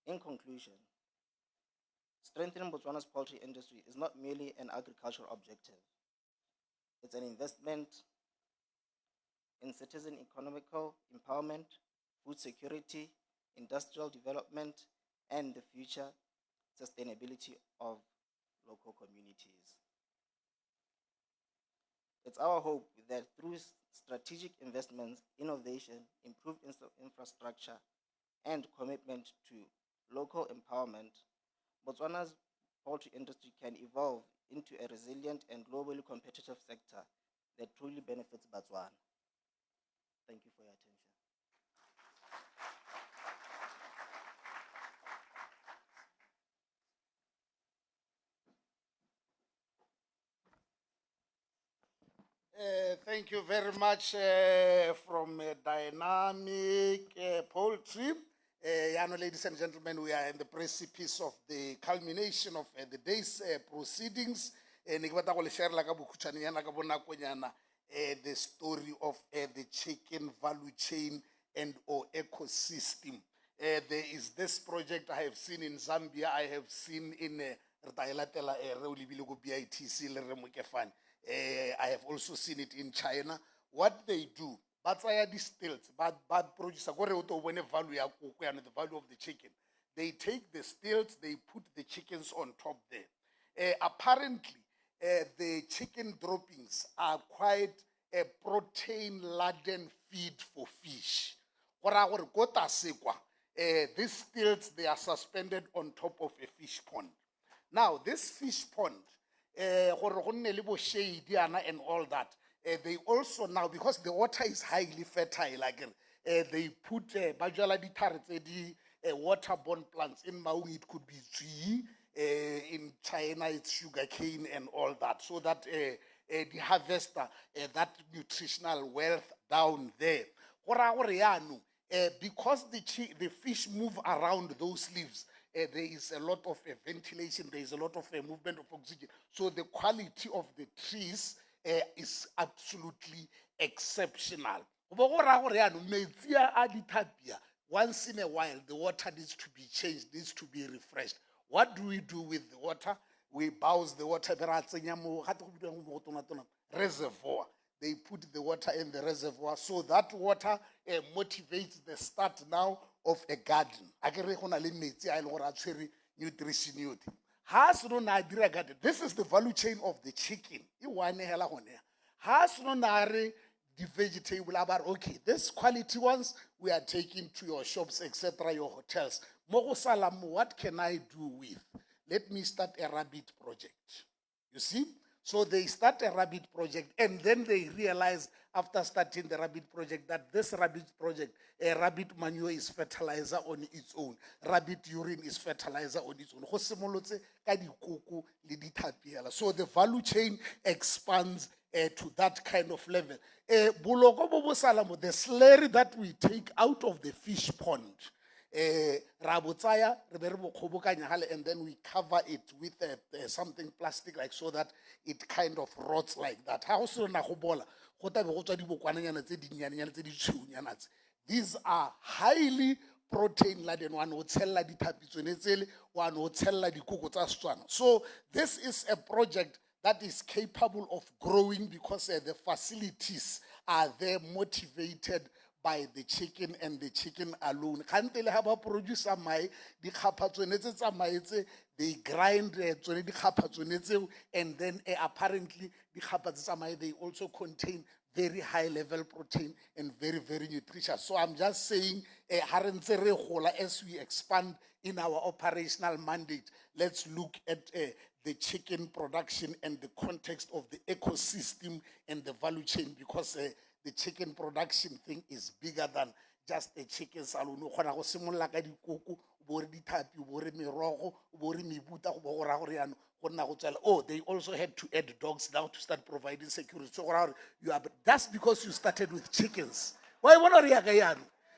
In conclusion, strengthening Botswana's poultry industry is not merely an agricultural objective. It's an investment in citizen economical empowerment, food security, industrial development, and the future sustainability of local communities. It's our hope that through strategic investments, innovation, improved infrastructure, and commitment to local empowerment, Botswana's poultry industry can evolve into a resilient and globally competitive sector that truly benefits Botswana. Thank you for your attention. Thank you very much from Dynamic Poultry. Ladies and gentlemen, we are in the precipice of the culmination of the day's proceedings. The story of the chicken value chain and or ecosystem. There is this project I have seen in Zambia, I have seen in 𝗘𝗵𝘃𝗵𝗹 I have also seen it in China. What they do, but I had stilts, bad producer, the value of the chicken. They take the stilts, they put the chickens on top there. Apparently, the chicken droppings are quite a protein-laden feed for fish. These stilts, they are suspended on top of a fish pond. Now, this fish pond, and all that, they also now, because the water is highly fertile, they put waterborne plants. In Maui, it could be tree. In China, it's sugarcane and all that, so that the harvester, that nutritional wealth down there. Because the fish move around those leaves, there is a lot of ventilation, there is a lot of movement of oxygen. So the quality of the trees is absolutely exceptional. Once in a while, the water needs to be changed, needs to be refreshed. What do we do with the water? We bounce the water, reservoir. They put the water in the reservoir, so that water motivates the start now of a garden. This is the value chain of the chicken. The vegetable about, okay, this quality ones we are taking to your shops, etc., your hotels. What can I do with? Let me start a rabbit project. You see? So they start a rabbit project, and then they realize after starting the rabbit project that this rabbit project, a rabbit manure is fertilizer on its own. Rabbit urine is fertilizer on its own. So the value chain expands to that kind of level. The slurry that we take out of the fish pond, and then we cover it with something plastic, like, so that it kind of rots like that. These are highly protein laden. So this is a project that is capable of growing because the facilities are there, motivated by the chicken and the chicken alone. They grind and then apparently they also contain very high level protein and very, very nutritious. So I'm just saying, as we expand in our operational mandate, let's look at the chicken production and the context of the ecosystem and the value chain, because the chicken production thing is bigger than just a chicken saloon. Oh, they also had to add dogs now to start providing security. So that's because you started with chickens. Why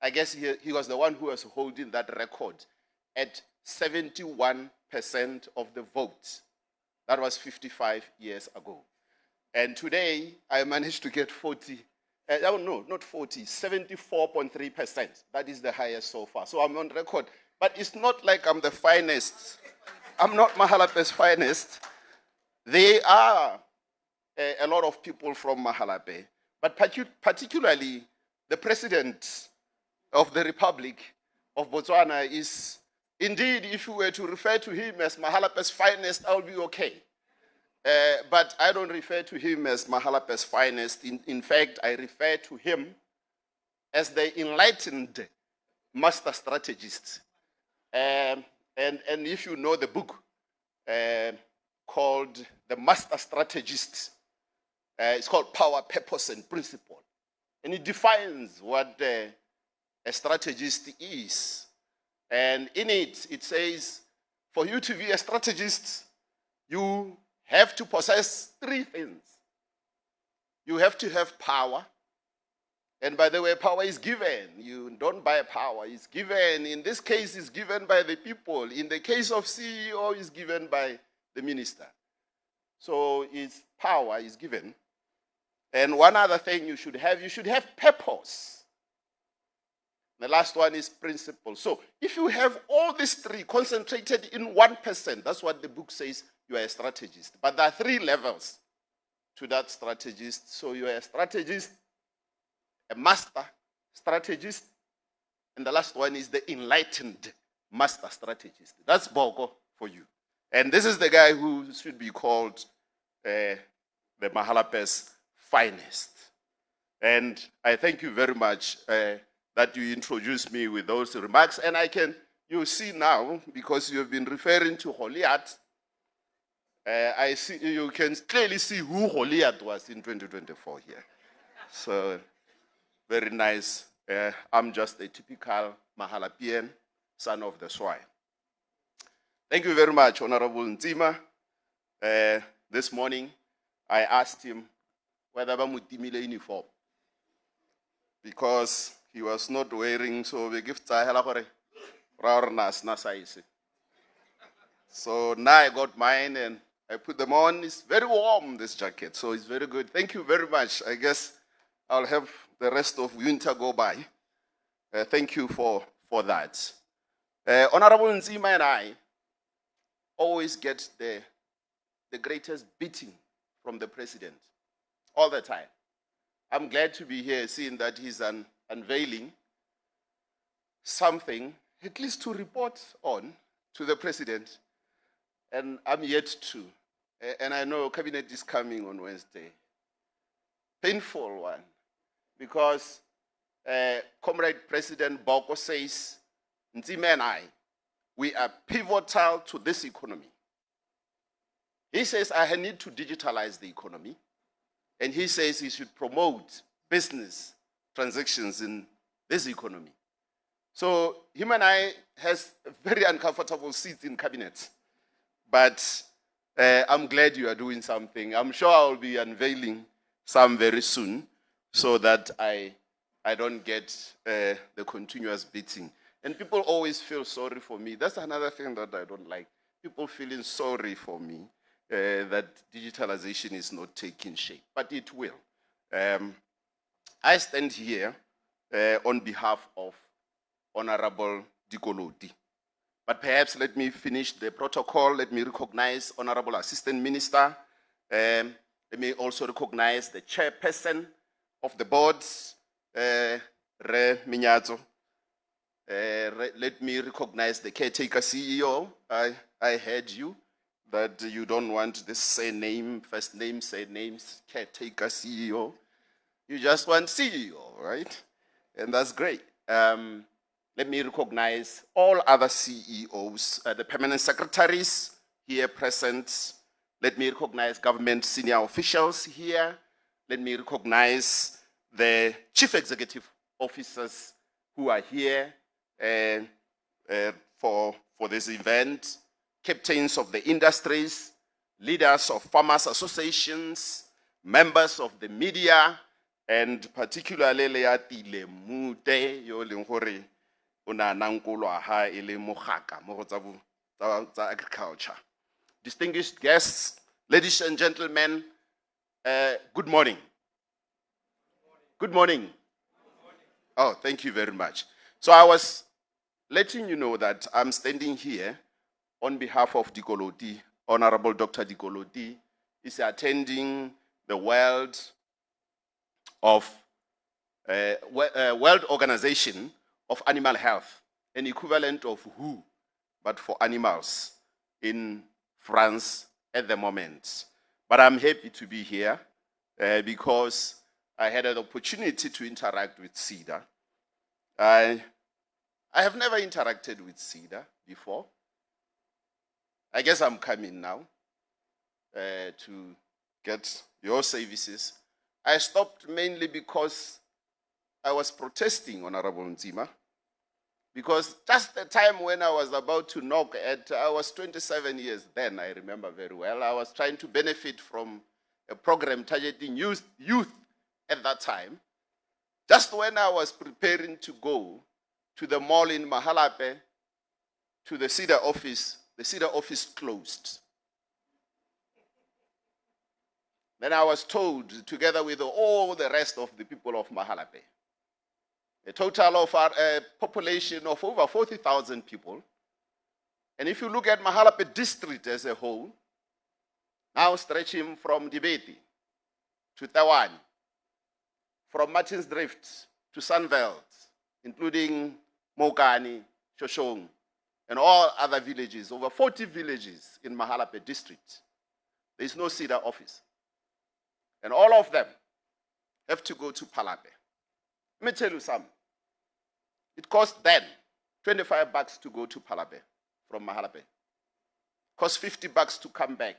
I guess he was the one who was holding that record at 71% of the votes. That was 55 years ago. And today, I managed to get 74.3%. That is the highest so far. So I'm on record. But it's not like I'm the finest. I'm not 𝗥𝗲𝗃 finest. There are a lot of people from 𝗥𝗲𝗃, but particularly the president of the Republic of Botswana is, indeed, if you were to refer to him as 𝗥𝗲𝗃's finest, I would be okay. But I don't refer to him as 𝗥𝗲𝗃's finest. In fact, I refer to him as the enlightened master strategist. And if you know the book called The Master Strategist, it's called Power, Purpose, and Principle. And it defines what a strategist is. And in it, it says, for you to be a strategist, you have to possess three things. You have to have power. And by the way, power is given. You don't buy power. It's given. In this case, it's given by the people. In the case of CEO, it's given by the minister. So its power is given. And one other thing you should have purpose. The last one is principle. So if you have all these three concentrated in 1%, that's what the book says, you are a strategist. But there are 3 levels to that strategist. So you are a strategist, a master strategist, and the last one is the enlightened master strategist. That's Boko for you. And this is the guy who should be called the 𝗵𝗲𝗃 finest. And I thank you very much that you introduced me with those remarks. And you see now, because you have been referring to Goliath, I see you can clearly see who Goliath was in 2024 here. So very nice. I'm just a typical 𝗵𝗲𝗃, son of the soil. Thank you very much, Honourable Ntsima. This morning, I asked him whether bamutimile uniform because he was not wearing, so we give So now I got mine and I put them on. It's very warm, this jacket, so it's very good. Thank you very much. I guess I'll have the rest of winter go by. Thank you for that. Honourable Ntsima and I always get the greatest beating from the president all the time. I'm glad to be here seeing that he's unveiling something, at least to report on to the president. And I'm yet to. And I know cabinet is coming on Wednesday. Painful one. Because Comrade President Boko says, Ntsima and I, we are pivotal to this economy. He says, I need to digitalize the economy. And he says he should promote business transactions in this economy. So him and I has a very uncomfortable seat in cabinet. But I'm glad you are doing something. I'm sure I'll be unveiling some very soon so that I don't get the continuous beating. And people always feel sorry for me. That's another thing that I don't like. People feeling sorry for me that digitalization is not taking shape. But it will. I stand here on behalf of Honourable 𝗥𝗲𝗃𝗺𝗃𝗺𝗃. But perhaps let me finish the protocol. Let me recognize Honourable Assistant Minister. Let me also recognize the chairperson of the board, Re Minyazo. Let me recognize the caretaker CEO. I heard you that you don't want this surname, first name, surnames, caretaker CEO. You just want CEO, right? And that's great. Let me recognize all other CEOs, the permanent secretaries here present. Let me recognize government senior officials here. Let me recognize the chief executive officers who are here for this event, captains of the industries, leaders of farmers associations, members of the media, and particularly 𝗘𝗏𝘃𝗺𝗃𝗺 yo leng gore o na nang 𝗘𝗏𝘃𝗺𝗃𝗺 e le mogaka mo go tsa agriculture. Distinguished guests, ladies and gentlemen, good morning. Good morning. Oh, thank you very much. So I was letting you know that I'm standing here on behalf of 𝗥𝗲𝗃𝗺𝗃. Honorable Dr. 𝗥𝗲𝗃 is attending the World Organization of Animal Health, an equivalent of WHO, but for animals in France at the moment. But I'm happy to be here because I had an opportunity to interact with CEDA. I have never interacted with CEDA before. I guess I'm coming now to get your services. I stopped mainly because I was protesting, Honourable Ntsima, because just the time when I was about to knock at, I was 27 years then, I remember very well. I was trying to benefit from a program targeting youth at that time. Just when I was preparing to go to the mall in 𝗵𝗲𝗃, to the CEDA office closed. Then I was told, together with all the rest of the people of 𝗵𝗲𝗃, a total of a population of over 40,000 people. And if you look at 𝗵𝗲𝗃 district as a whole, now stretching from 𝗘𝗶𝘃𝗃 to Tiroeaone, from Martinsdrift to Sunveld, including Mokani, Shoshong, and all other villages, over 40 villages in 𝗵𝗲𝗃 district. There is no CEDA office. And all of them have to go to 𝗵𝗲𝗃. Let me tell you something. It cost then $25 to go to 𝗵𝗲𝗃 from 𝗵𝗲𝗃. Cost $50 to come back.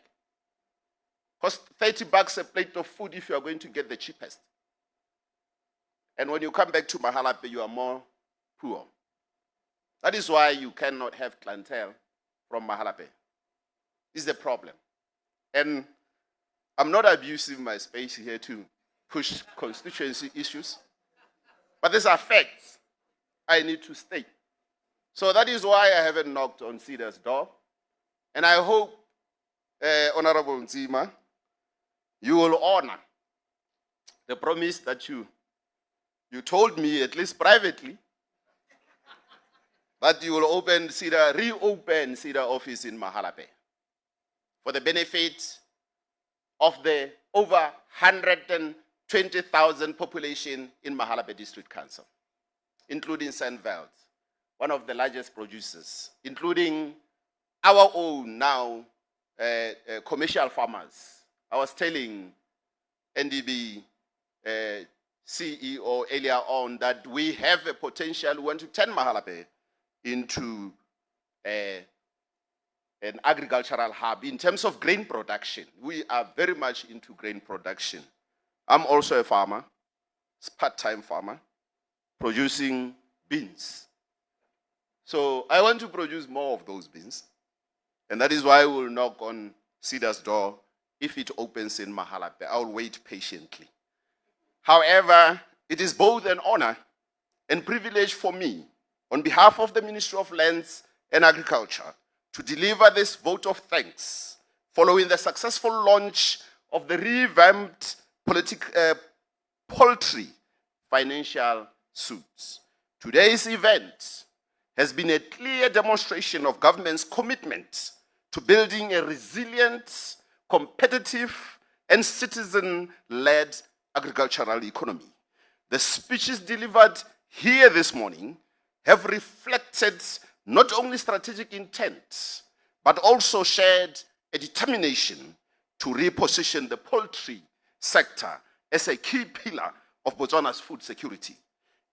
Cost $30 a plate of food if you are going to get the cheapest. And when you come back to 𝗵𝗲𝗃, you are more poor. That is why you cannot have clientele from 𝗵𝗲𝗃. This is the problem. And I'm not abusing my space here to push constituency issues, but these are facts I need to state. So that is why I haven't knocked on CEDA's door. And I hope, Honourable Ntsima, you will honor the promise that you told me, at least privately, that you will reopen CEDA office in 𝗵𝗲𝗃 for the benefit of the over 120,000 population in 𝗵𝗲𝗃 District Council, including Sunveld, one of the largest producers, including our own now commercial farmers. I was telling NDB CEO earlier on that we have a potential, we want to turn 𝗵𝗲𝗃 into an agricultural hub in terms of grain production. We are very much into grain production. I'm also a farmer, part-time farmer, producing beans. So I want to produce more of those beans. And that is why we'll knock on CEDA's door if it opens in 𝗵𝗲𝗃. I'll wait patiently. However, it is both an honor and privilege for me, on behalf of the Ministry of Lands and Agriculture, to deliver this vote of thanks following the successful launch of the revamped Poultry Financial Suite. Today's event has been a clear demonstration of government's commitment to building a resilient, competitive, and citizen-led agricultural economy. The speeches delivered here this morning have reflected not only strategic intent, but also shared a determination to reposition the poultry sector as a key pillar of Botswana's food security,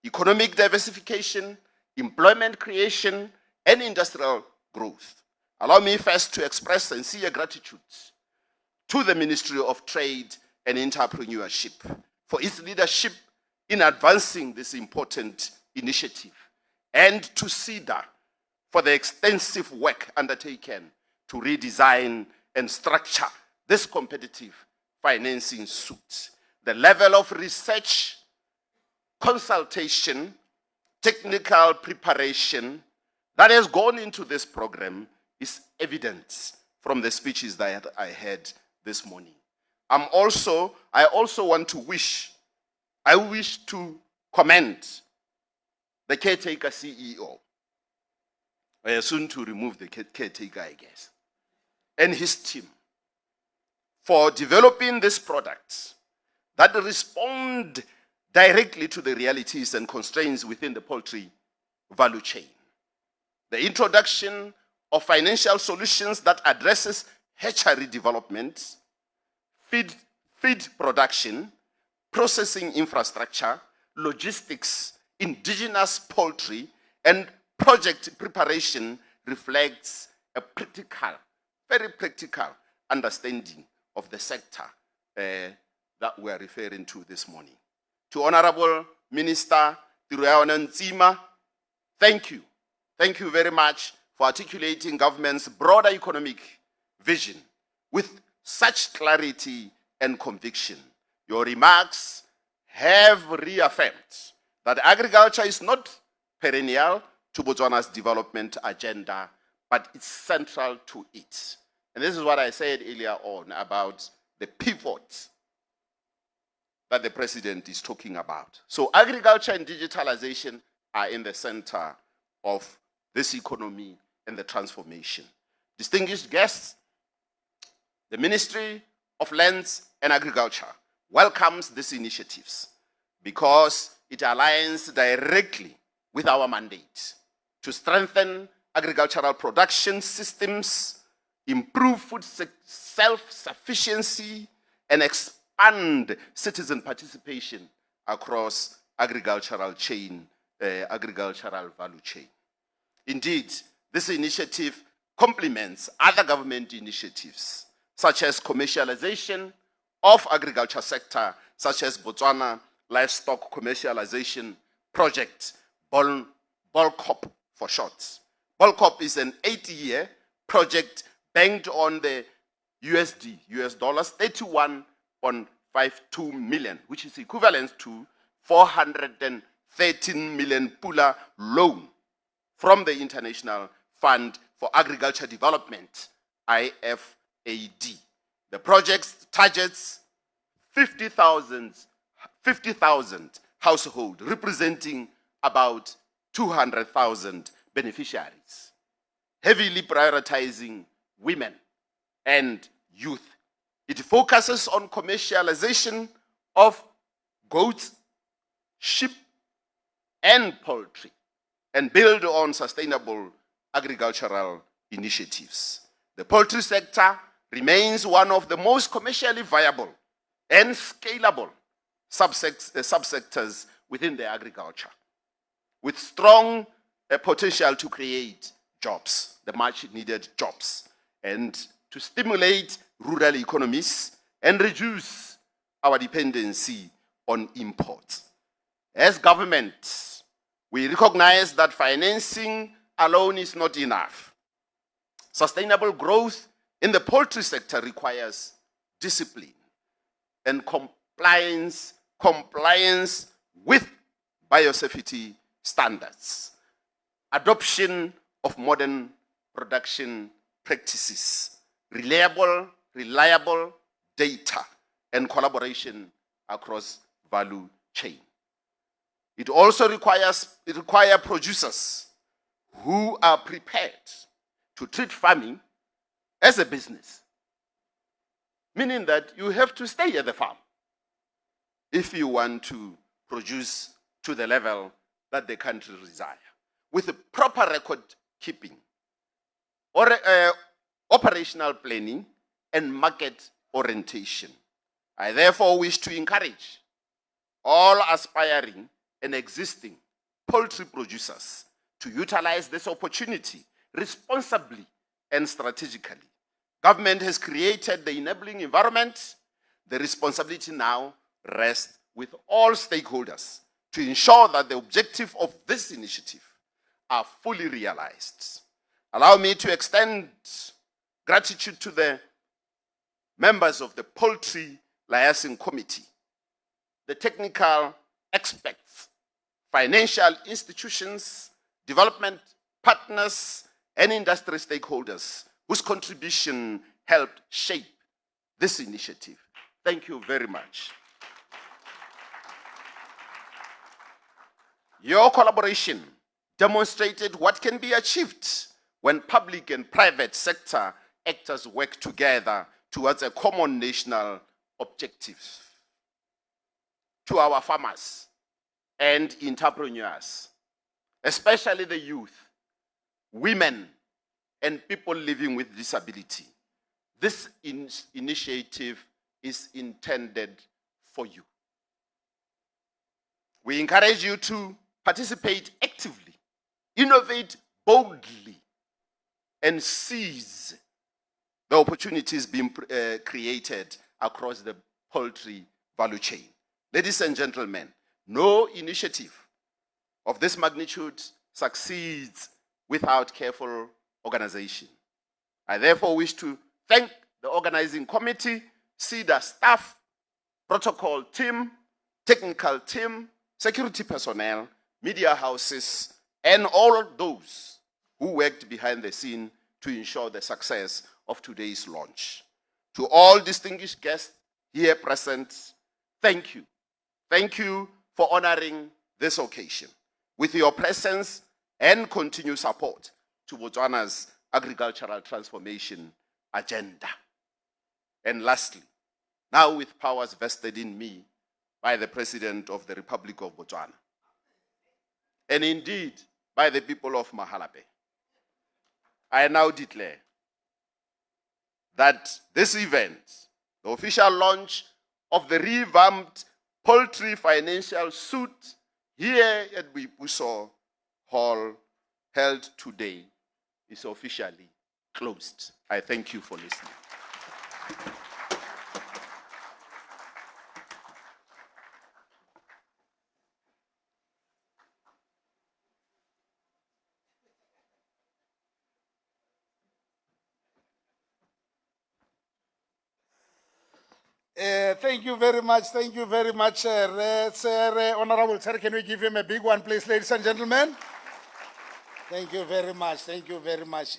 economic diversification, employment creation, and industrial growth. Allow me first to express sincere gratitude to the Ministry of Trade and Entrepreneurship for its leadership in advancing this important initiative, and to CEDA for the extensive work undertaken to redesign and structure this competitive financing suite. The level of research, consultation, technical preparation that has gone into this program is evident from the speeches that I had this morning. I also want to wish to commend the caretaker CEO, soon to remove the caretaker, I guess, and his team for developing these products that respond directly to the realities and constraints within the poultry value chain. The introduction of financial solutions that addresses hatchery development, feed production, processing infrastructure, logistics, indigenous poultry, and project preparation reflects a practical, very practical understanding of the sector that we are referring to this morning. To Honourable Minister Tiroeaone Ntsima, thank you. Thank you very much for articulating government's broader economic vision with such clarity and conviction. Your remarks have reaffirmed that agriculture is not perennial to Botswana's development agenda, but it's central to it. And this is what I said earlier on about the pivot that the president is talking about. So agriculture and digitalization are in the center of this economy and the transformation. Distinguished guests, the Ministry of Lands and Agriculture welcomes these initiatives because it aligns directly with our mandate to strengthen agricultural production systems, improve food self-sufficiency, and expand citizen participation across agricultural value chain. Indeed, this initiative complements other government initiatives, such as commercialization of agriculture sector, such as Botswana Livestock Commercialization Project, 𝗏𝗏𝗃𝗺 for short. 𝗏𝗏𝗃𝗺 is an 8-year project banked on the US dollars 31.52 million, which is equivalent to 413 million pula loan from the International Fund for Agriculture Development, IFAD. The project targets 50,000 households, representing about 200,000 beneficiaries, heavily prioritizing women and youth. It focuses on commercialization of goats, sheep, and poultry, and build on sustainable agricultural initiatives. The poultry sector remains one of the most commercially viable and scalable subsectors within the agriculture, with strong potential to create jobs, the much needed jobs, and to stimulate rural economies and reduce our dependency on imports. As government, we recognize that financing alone is not enough. Sustainable growth in the poultry sector requires discipline and compliance with biosafety standards, adoption of modern production practices, reliable data, and collaboration across value chain. It also requires producers who are prepared to treat farming as a business, meaning that you have to stay at the farm if you want to produce to the level that the country desire, with a proper record keeping, or operational planning, and market orientation. I therefore wish to encourage all aspiring and existing poultry producers to utilize this opportunity responsibly and strategically. Government has created the enabling environment. The responsibility now rests with all stakeholders to ensure that the objectives of this initiative are fully realized. Allow me to extend gratitude to the members of the Poultry Liaison Committee, the technical experts, financial institutions, development partners, and industry stakeholders whose contribution helped shape this initiative. Thank you very much. Your collaboration demonstrated what can be achieved when public and private sector actors work together towards a common national objective. To our farmers and entrepreneurs, especially the youth, women, and people living with disability, this initiative is intended for you. We encourage you to participate actively, innovate boldly, and seize the opportunities being created across the poultry value chain. Ladies and gentlemen, no initiative of this magnitude succeeds without careful organization. I therefore wish to thank the organizing committee, CEDA staff, protocol team, technical team, security personnel, media houses, and all those who worked behind the scene to ensure the success of today's launch. To all distinguished guests here present, thank you Thank you for honoring this occasion with your presence and continued support to Botswana's agricultural transformation agenda. And lastly, now with powers vested in me by the President of the Republic of Botswana, and indeed by the people of 𝗤𝗏𝗃𝗺𝗏, I now declare that this event, the official launch of the revamped Poultry Financial Suite here at 𝗖𝗶𝘁𝗶 Hall held today, is officially closed. I thank you for listening. Thank you very much. Thank you very much, Sir Honorable Sir. Can we give him a big one, please, ladies and gentlemen? Thank you very much. Thank you very much.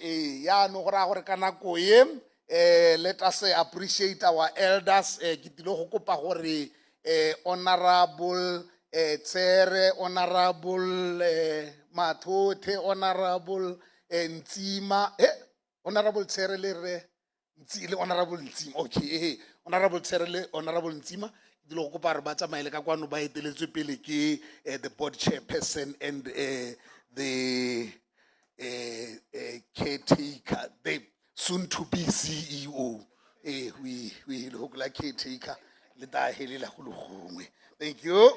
Let us appreciate our elders. Honorable Tsere, Honorable Mathote, Honorable Ntsima, Honorable Tsere, Honorable Ntsima, okay. Honorable Tsere, Honorable Ntsima, the board chairperson and the caretaker, the soon to be CEO. We look like caretaker. Thank you.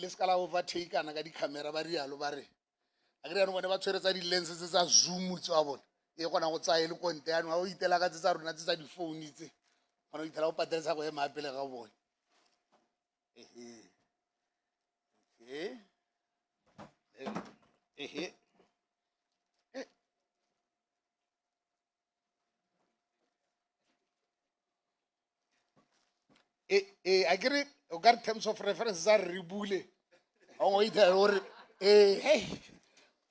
Let's call overtake and I got the camera very alubari. I don't want to try the lenses as a zoom to our. You want to say, look on there, how you tell us are not the phone. When you tell up there's a way my beloved boy. I get it. You got terms of reference are ribule. Oh, hey.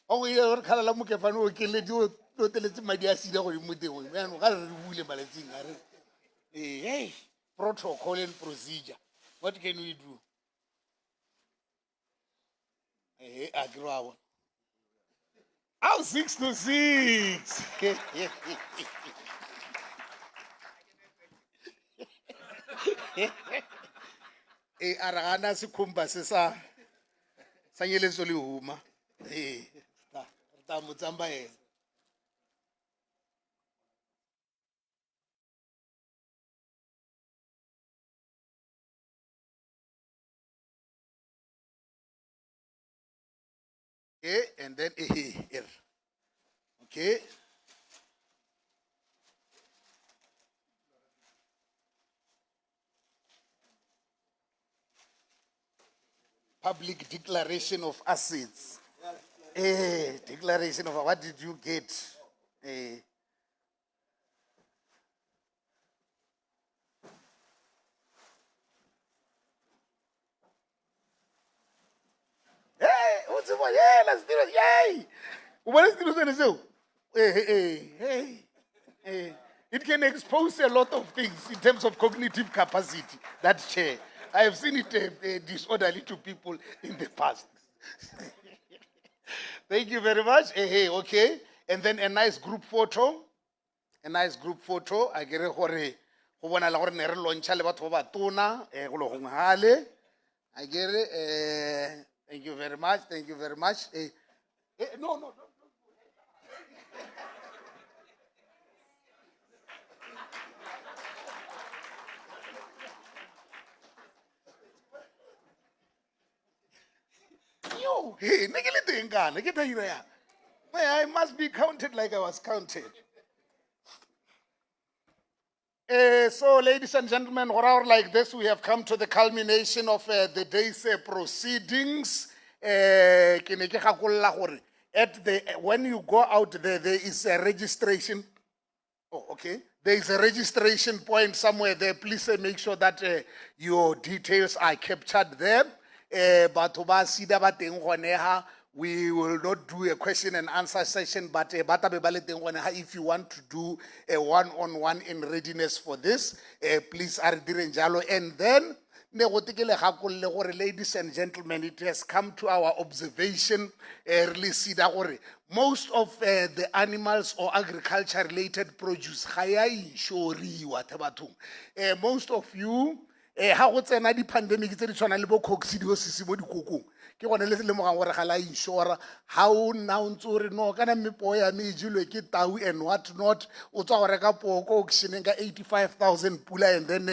Oh, you're Kalamuke Fanu kill it. You don't tell it, my dear Sida or Mute. Man, what are ribule balancing? Hey, protocol and procedure. What can we do? Hey, 𝗥𝗲𝗃𝗺𝗍. Oh, 6 to 6. Aragana sikhumba sesa sanyelezo lihuma ta mutsamba yena and then here. Okay. Public declaration of assets. Declaration of what did you get? Hey, what's the one? Yeah, let's do it. Yay! What is the Hey. It can expose a lot of things in terms of cognitive capacity, that chair. I have seen it disorderly to people in the past. Thank you very much. Okay. And then a nice group photo. A nice group photo. I get it. I get it. Thank you very much. Thank you very much. No. Hey, I must be counted like I was counted. So, ladies and gentlemen, like this, we have come to the culmination of the day's proceedings. When you go out there, there is a registration. Oh, okay. There is a registration point somewhere there. Please make sure that your details are captured there. batho ba CEDA ba teng gone ha. We will not do a question and answer session, but batabe ba le teng gone ha. If you want to do a one-on-one in readiness for this, please are direng jalo. And then, ladies and gentlemen, it has come to our observation, really CEDA gore most of the animals or agriculture-related produce ga ya inshoriwa the bathong. Most of you, ha go tsena di pandemic tse di tshwana le bo 𝗥𝗲𝗃𝗺𝗺 mo dikokong ke gone le le mogang gore ga la inshora ha o nna o ntse o re no kana mepo ya me jilwe ke tau and what not o tswa go reka poko auctioneng ka 85,000 pula and then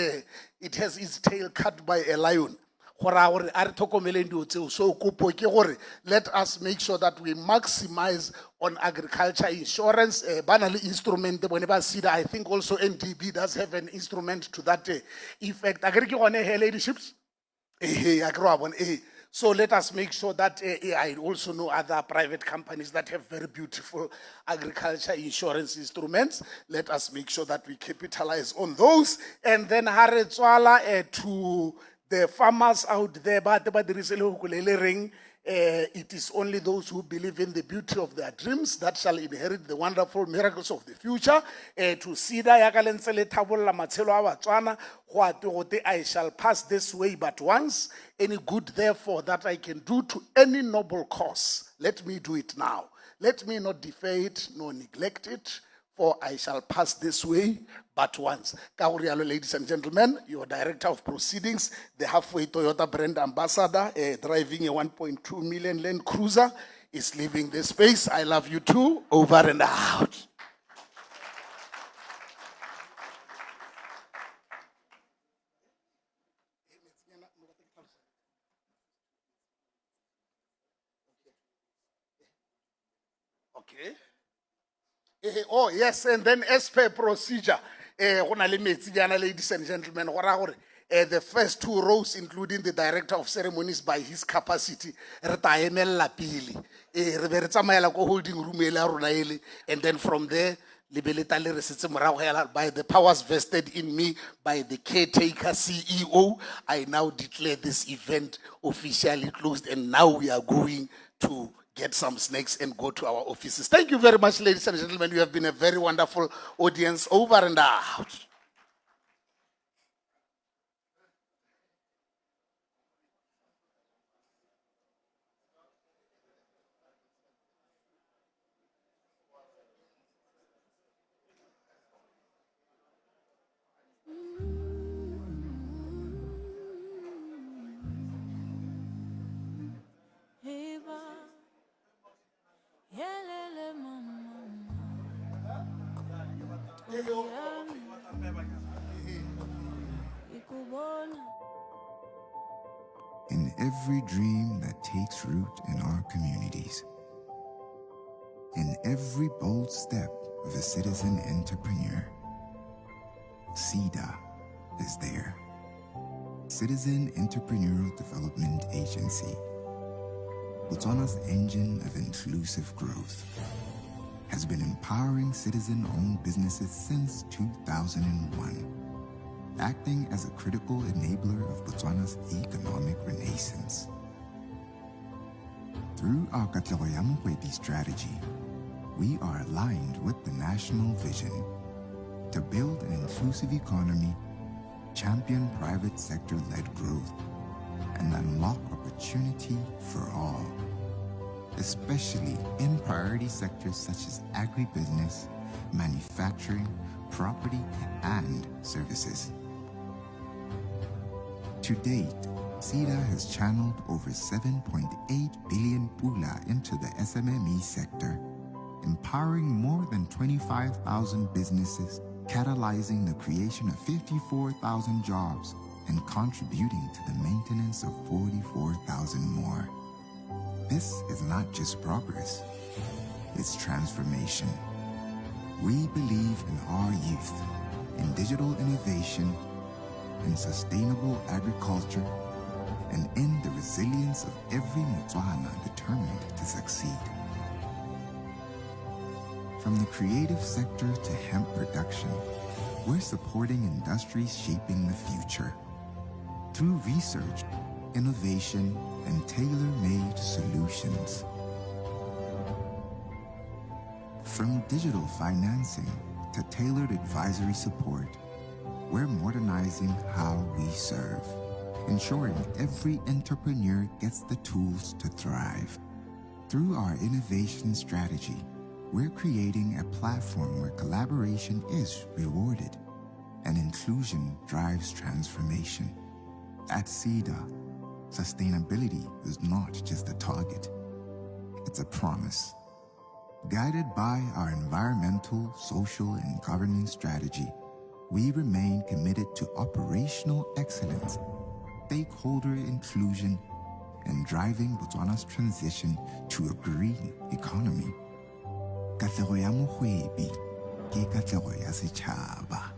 it has its tail cut by a lion. So let us make sure that we maximize on agriculture insurance. Banally instrument, I think also NDB does have an instrument to that effect. Leaderships. So let us make sure that I also know other private companies that have very beautiful agriculture insurance instruments. Let us make sure that we capitalize on those. And then to the farmers out there, it is only those who believe in the beauty of their dreams that shall inherit the wonderful miracles of the future. To CEDA, I shall pass this way but once. Any good, therefore, that I can do to any noble cause, let me do it now. Let me not defer it nor neglect it, for I shall pass this way but once. Kaurialo, ladies and gentlemen, your director of proceedings, the halfway Toyota brand ambassador, driving a 1.2 million Land Cruiser, is leaving this space. I love you too. Over and out. Okay. Oh, yes, and then as per procedure, ladies and gentlemen, the first two rows, including the director of ceremonies by his capacity, holding room, and then from there, by the powers vested in me by the caretaker CEO, I now declare this event officially closed, and now we are going to get some snacks and go to our offices. Thank you very much, ladies and gentlemen. You have been a very wonderful audience. Over and out. In every dream that takes root in our communities, in every bold step of a citizen entrepreneur, CEDA is there. Citizen Entrepreneurial Development Agency, Botswana's engine of inclusive growth, has been empowering citizen-owned businesses since 2001, acting as a critical enabler of Botswana's economic renaissance. Through our 𝗥𝗲𝘃𝗺𝗃 𝗪𝗂𝗃 strategy, we are aligned with the national vision to build an inclusive economy, champion private sector-led growth, and unlock opportunity for all, especially in priority sectors such as agribusiness, manufacturing, property, and services. To date, CEDA has channeled over 7.8 billion pula into the SMME sector, empowering more than 25,000 businesses, catalyzing the creation of 54,000 jobs, and contributing to the maintenance of 44,000 more. This is not just progress, it's transformation. We believe in our youth, in digital innovation, in sustainable agriculture, and in the resilience of every Motswana determined to succeed. From the creative sector to hemp production, we're supporting industries shaping the future. Through research, innovation, and tailor-made solutions. From digital financing to tailored advisory support, we're modernizing how we serve, ensuring every entrepreneur gets the tools to thrive. Through our innovation strategy, we're creating a platform where collaboration is rewarded and inclusion drives transformation. At CEDA, sustainability is not just a target, it's a promise. Guided by our environmental, social, and governance strategy, we remain committed to operational excellence, stakeholder inclusion, and driving Botswana's transition to a green economy. 𝗥𝗲𝘃𝗺𝗵𝗋𝗍𝗶 ke 𝗥𝗲𝘃𝗺𝗃𝗺𝗃 𝗍𝗂𝗏.